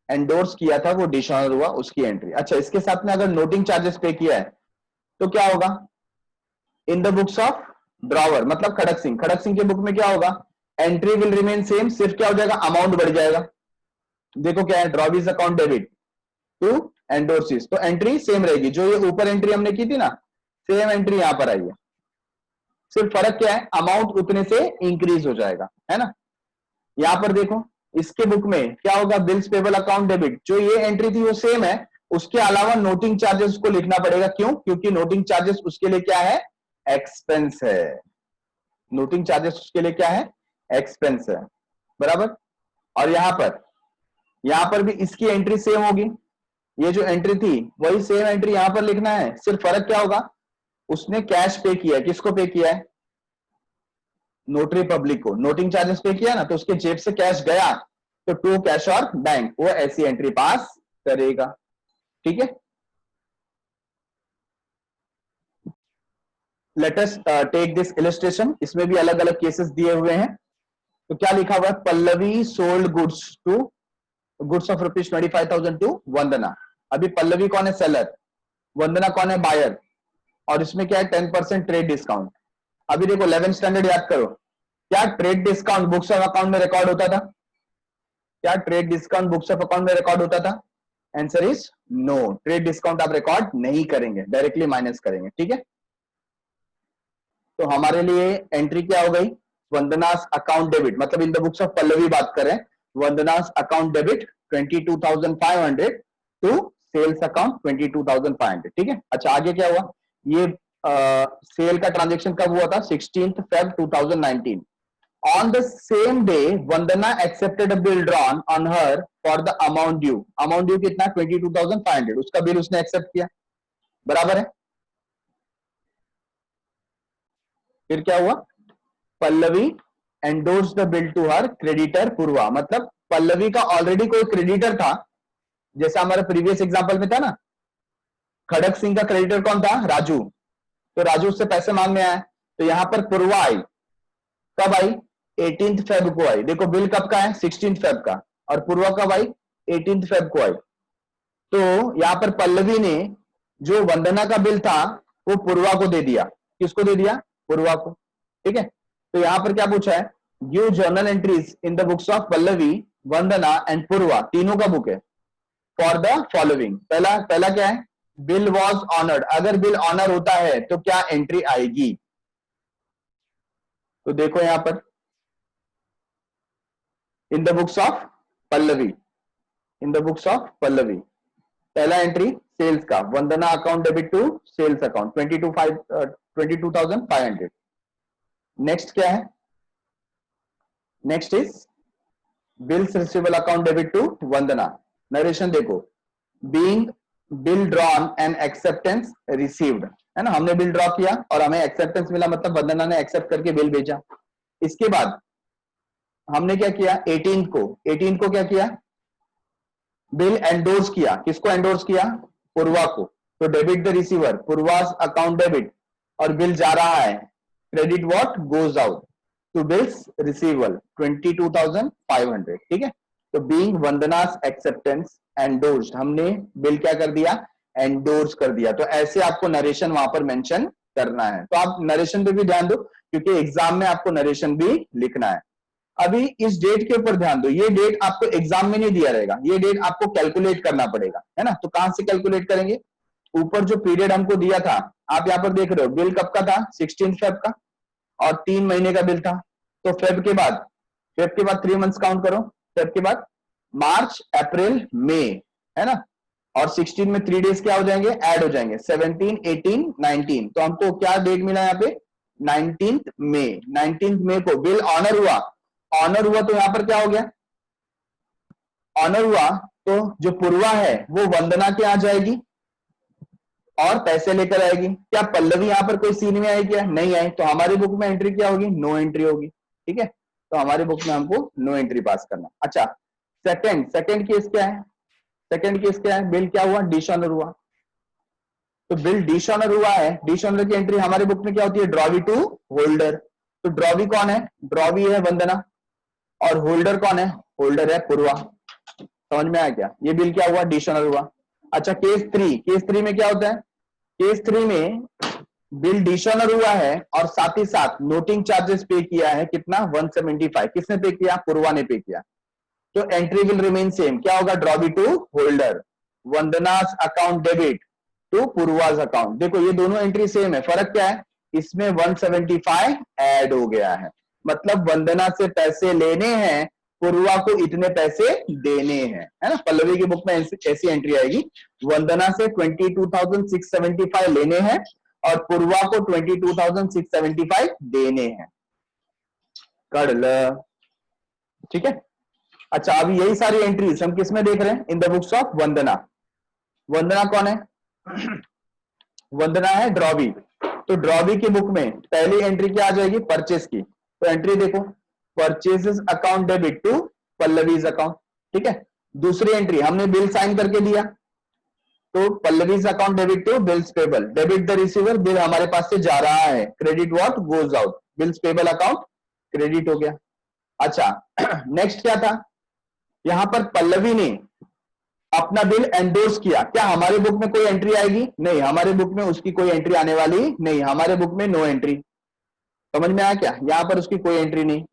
एंडोर्स किया था, वो डिसऑनर हुआ, उसकी एंट्री। अच्छा, इसके साथ में अगर नोटिंग चार्जेस पे किया है तो क्या होगा, इन द बुक्स ऑफ ड्रॉवर, मतलब खड़क सिंह के बुक में क्या होगा, एंट्री विल रिमेन सेम, सिर्फ क्या हो जाएगा, अमाउंट बढ़ जाएगा। देखो क्या है, ड्रॉविज अकाउंट डेबिट टू एंडोर्सिस, तो एंट्री सेम रहेगी, जो ये ऊपर एंट्री हमने की थी ना, सेम एंट्री यहां पर आई है, सिर्फ फर्क क्या है, अमाउंट उतने से इंक्रीज हो जाएगा, है ना। यहां पर देखो इसके बुक में क्या होगा, बिल्स पेबल अकाउंट डेबिट, जो ये एंट्री थी वो सेम है, उसके अलावा नोटिंग चार्जेस को लिखना पड़ेगा। क्यों? क्योंकि नोटिंग चार्जेस उसके लिए क्या है, एक्सपेंस है। नोटिंग चार्जेस उसके लिए क्या है, एक्सपेंस है, बराबर। और यहां पर भी इसकी एंट्री सेम होगी, ये जो एंट्री थी वही सेम एंट्री यहां पर लिखना है, सिर्फ फर्क क्या होगा, उसने कैश पे किया है, किसको पे किया है, नोटरी पब्लिक को। नोटिंग चार्जेस पे किया ना, तो उसके जेब से कैश गया, तो टू कैश और बैंक, वो ऐसी एंट्री पास करेगा, ठीक है। Let us take this illustration, इसमें भी अलग अलग केसेस दिए हुए हैं। तो क्या लिखा हुआ है, Pallavi sold goods of ₹25,000 to Vandana. अभी पल्लवी कौन है, सेलर, वंदना कौन है, बायर, और इसमें क्या है, 10% ट्रेड डिस्काउंट। अभी देखो 11th स्टैंडर्ड याद करो, क्या trade discount books of account में रिकॉर्ड होता था, क्या trade discount books of account में रिकॉर्ड होता था? Answer is no, trade discount आप रिकॉर्ड नहीं करेंगे, डायरेक्टली माइनस करेंगे, ठीक है। तो हमारे लिए एंट्री क्या हो गई, वंदनास अकाउंट डेबिट, मतलब in the books of Pallavi बात करें, Vandana's account debit 22,500 to sales account 22,500, ठीक है। अच्छा, आगे क्या हुआ, ये सेल का ट्रांजेक्शन कब हुआ था, 16th Feb 2019। On the same day, Vandana accepted a bill drawn on her for the amount due. Amount due कितना, 22,500, उसका बिल उसने एक्सेप्ट किया, बराबर है। फिर क्या हुआ, Pallavi endorse the bill to her creditor Purva, मतलब पल्लवी का ऑलरेडी कोई क्रेडिटर था, जैसा हमारे प्रीवियस एग्जांपल में था ना, खड़क सिंह का क्रेडिटर कौन था, राजू, तो राजू उससे पैसे मांगने आया, तो यहां पर पूर्वा आई, कब आई, 18th फेब को आई। देखो बिल कब का है, 16th फेब का, और पूर्वा कब आई, 18th फेब को आई। तो यहां पर पल्लवी ने जो वंदना का बिल था वो पूर्वा को दे दिया, किसको दे दिया, पूर्वा को, ठीक है। तो यहां पर क्या पूछा है, give journal entries in the books of Pallavi, Vandana and Purva, तीनों का बुक है, फॉर द फॉलोइंग। पहला पहला क्या है, बिल वॉज ऑनर्ड, अगर बिल ऑनर होता है तो क्या एंट्री आएगी, तो देखो यहां पर in the books of Pallavi, in the books of Pallavi, पहला एंट्री सेल्स का, Vandana account debit to sales account 22,500। Next क्या है, next is bills receivable account debit to Vandana. Narration देखो, being bill drawn and acceptance received, है ना, हमने बिल ड्रॉ किया और हमें एक्सेप्टेंस मिला, मतलब वंदना ने एक्सेप्ट करके बिल भेजा। इसके बाद हमने क्या किया, 18 को क्या किया, बिल एंडोर्स किया, किसको एंडोर्स किया, पूर्वा को, तो debit the receiver, Purva's account debit, और बिल जा रहा है, credit what goes out to bills receivable 22,500, ठीक है। तो बीइंग वंदनास एक्सेप्टेंस एंडोर्स्ड, हमने बिल क्या कर दिया, एंडोर्स कर दिया। तो ऐसे आपको नरेशन वहां पर मेंशन करना है, तो आप नरेशन पे भी ध्यान दो, क्योंकि एग्जाम में आपको नरेशन भी लिखना है। अभी इस डेट के ऊपर ध्यान दो, ये डेट आपको एग्जाम में नहीं दिया रहेगा, ये डेट आपको कैलकुलेट करना पड़ेगा, है ना। तो कहां से कैलकुलेट करेंगे, ऊपर जो पीरियड हमको दिया था, आप यहां पर देख रहे हो, बिल कब का था, 16 फेब का, और 3 महीने का बिल था, तो फेब के बाद 3 मंथ्स काउंट करो, फेब के बाद मार्च अप्रैल मई, है ना, और 16 में 3 डेज क्या हो जाएंगे, ऐड हो जाएंगे, 17 18 19, तो हमको क्या डेट मिला यहाँ पे, 19th मई। 19th मई को बिल ऑनर हुआ, ऑनर हुआ तो यहां पर क्या हो गया, ऑनर हुआ तो जो पूर्वा है वो वंदना के यहां जाएगी और पैसे लेकर आएगी। क्या पल्लवी यहां पर कोई सीन में आई, क्या नहीं आई, तो हमारी बुक में एंट्री क्या होगी, नो एंट्री होगी, ठीक है। तो हमारी बुक में हमको नो एंट्री पास करना। अच्छा, सेकंड केस क्या है, सेकंड केस क्या है, बिल क्या हुआ, डिसऑनर हुआ, तो बिल डिसऑनर हुआ है, डिसऑनर की एंट्री हमारी बुक में क्या होती है, ड्रॉवी टू होल्डर। तो ड्रॉवी कौन है, ड्रॉवी है वंदना, और होल्डर कौन है? होल्डर है पूर्वा। समझ में आया क्या? ये बिल क्या हुआ? डिशनर हुआ। अच्छा केस 3 में क्या होता है? केस 3 में बिल डिशनर हुआ है और साथ ही साथ नोटिंग चार्जेस पे किया है। कितना? 175। किसने पे किया? पूर्वा ने पे किया। तो एंट्री विल रिमेन सेम। क्या होगा? Drawee to holder, Vandana's account debit to Purva's account. देखो ये दोनों एंट्री सेम है, फर्क क्या है? इसमें 175 ऐड हो गया है, मतलब वंदना से पैसे लेने हैं, पूर्वा को इतने पैसे देने हैं, है ना। पल्लवी की बुक में ऐसी एंट्री आएगी, वंदना से 22,675 लेने हैं और पूर्वा को 22,675 देने हैं। कर ल, ठीक है। अच्छा अब यही सारी एंट्रीज हम किस में देख रहे हैं? इन द बुक्स ऑफ वंदना। वंदना कौन है? वंदना है ड्रॉबी। तो ड्रॉबी की बुक में पहली एंट्री क्या आ जाएगी? परचेस की। तो एंट्री देखो, purchases account debit to Pallavi's account, ठीक है। दूसरी एंट्री हमने बिल साइन करके दिया, तो Pallavi's account debit to bills payable, debit the receiver, bill हमारे पास से जा रहा है, credit what goes out, bills payable account credit हो गया। अच्छा नेक्स्ट क्या था? यहां पर पल्लवी ने अपना बिल एंडोर्स किया। क्या हमारे बुक में कोई एंट्री आएगी? नहीं, हमारे बुक में उसकी कोई एंट्री आने वाली नहीं, हमारे बुक में नो एंट्री। समझ में आया क्या? यहां पर उसकी कोई एंट्री नहीं।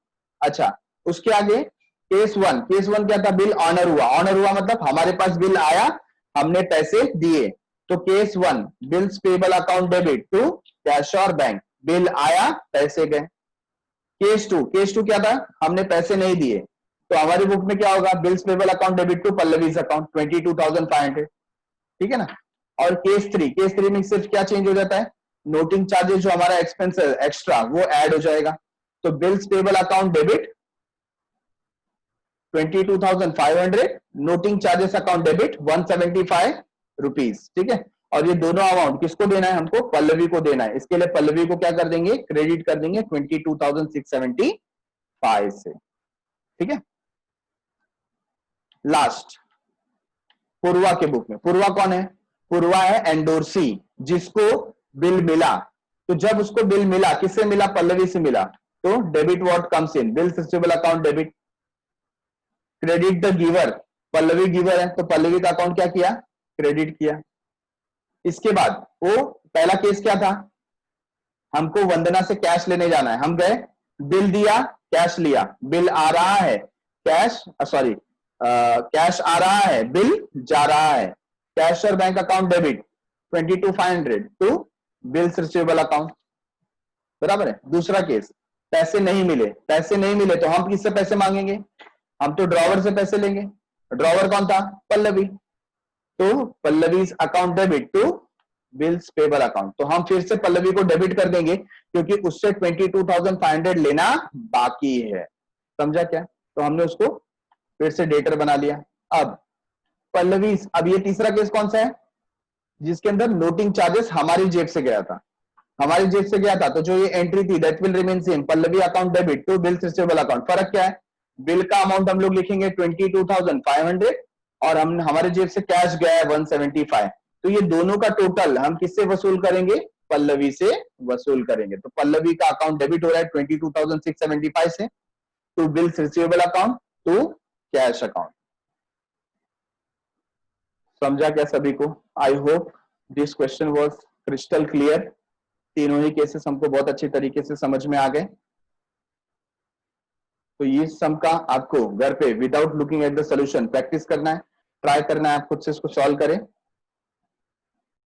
अच्छा उसके आगे केस 1, केस 1 क्या था? बिल ऑनर हुआ। ऑनर हुआ मतलब हमारे पास बिल आया, हमने पैसे दिए। तो case 1 bills payable account debit to cash और बैंक, बिल आया पैसे गए। केस 2, केस 2 क्या था? हमने पैसे नहीं दिए, तो हमारी बुक में क्या होगा? Bills payable account debit to Pallavi's account 22,500, ठीक है ना। और केस 3, केस 3 में सिर्फ क्या चेंज हो जाता है? नोटिंग चार्जेस जो हमारा एक्सपेंस है एक्स्ट्रा वो ऐड हो जाएगा। तो bills payable account debit 22,500, noting charges account debit 175 rupees, ठीक है। और ये दोनों अमाउंट किसको देना है? हमको पल्लवी को देना है। इसके लिए पल्लवी को क्या कर देंगे? क्रेडिट कर देंगे 22,675 से, ठीक है। लास्ट पूर्वा के बुक में, पूर्वा कौन है? पूर्वा है एंडोर्सी, जिसको बिल मिला। तो जब उसको बिल मिला, किससे मिला? पल्लवी से मिला। तो debit what comes in, bills receivable account debit, credit the giver, Pallavi giver है तो पल्लवी का अकाउंट क्या किया? क्रेडिट किया। इसके बाद वो पहला केस क्या था? हमको वंदना से कैश लेने जाना है, हम गए, बिल दिया, कैश लिया, बिल आ रहा है, कैश सॉरी कैश आ रहा है, बिल जा रहा है, कैश और bank account debit 22,500 to bills receivable account, बराबर है। दूसरा केस पैसे नहीं मिले, पैसे नहीं मिले तो हम किससे पैसे मांगेंगे? हम तो ड्रॉवर से पैसे लेंगे। ड्रॉवर कौन था? पल्लवी। तो Pallavi account debit to bills payable account, तो हम फिर से पल्लवी को डेबिट कर देंगे क्योंकि उससे 22,500 लेना बाकी है। समझा क्या? तो हमने उसको फिर से डेटर बना लिया। अब पल्लवी, अब ये तीसरा केस कौन सा है? जिसके अंदर नोटिंग चार्जेस हमारी जेब से गया था, हमारी जेब से गया था, तो जो ये एंट्री थी that will remain same, Pallavi account debit to bills receivable account. फर्क क्या है? बिल का अमाउंट हम लोग लिखेंगे 22,500 और हम हमारे जेब से कैश गया है 175, तो ये दोनों का टोटल हम किससे वसूल करेंगे? पल्लवी से वसूल करेंगे। तो पल्लवी का अकाउंट डेबिट हो रहा है 22,675 से to bills receivable account to cash account. समझा क्या सभी को? I hope this question was crystal clear. तीनों ही केसेस हमको बहुत अच्छी तरीके से समझ में आ गए। तो ये सम का आपको घर पे without looking at the solution practice करना है, ट्राई करना है, आप खुद से इसको सॉल्व करें।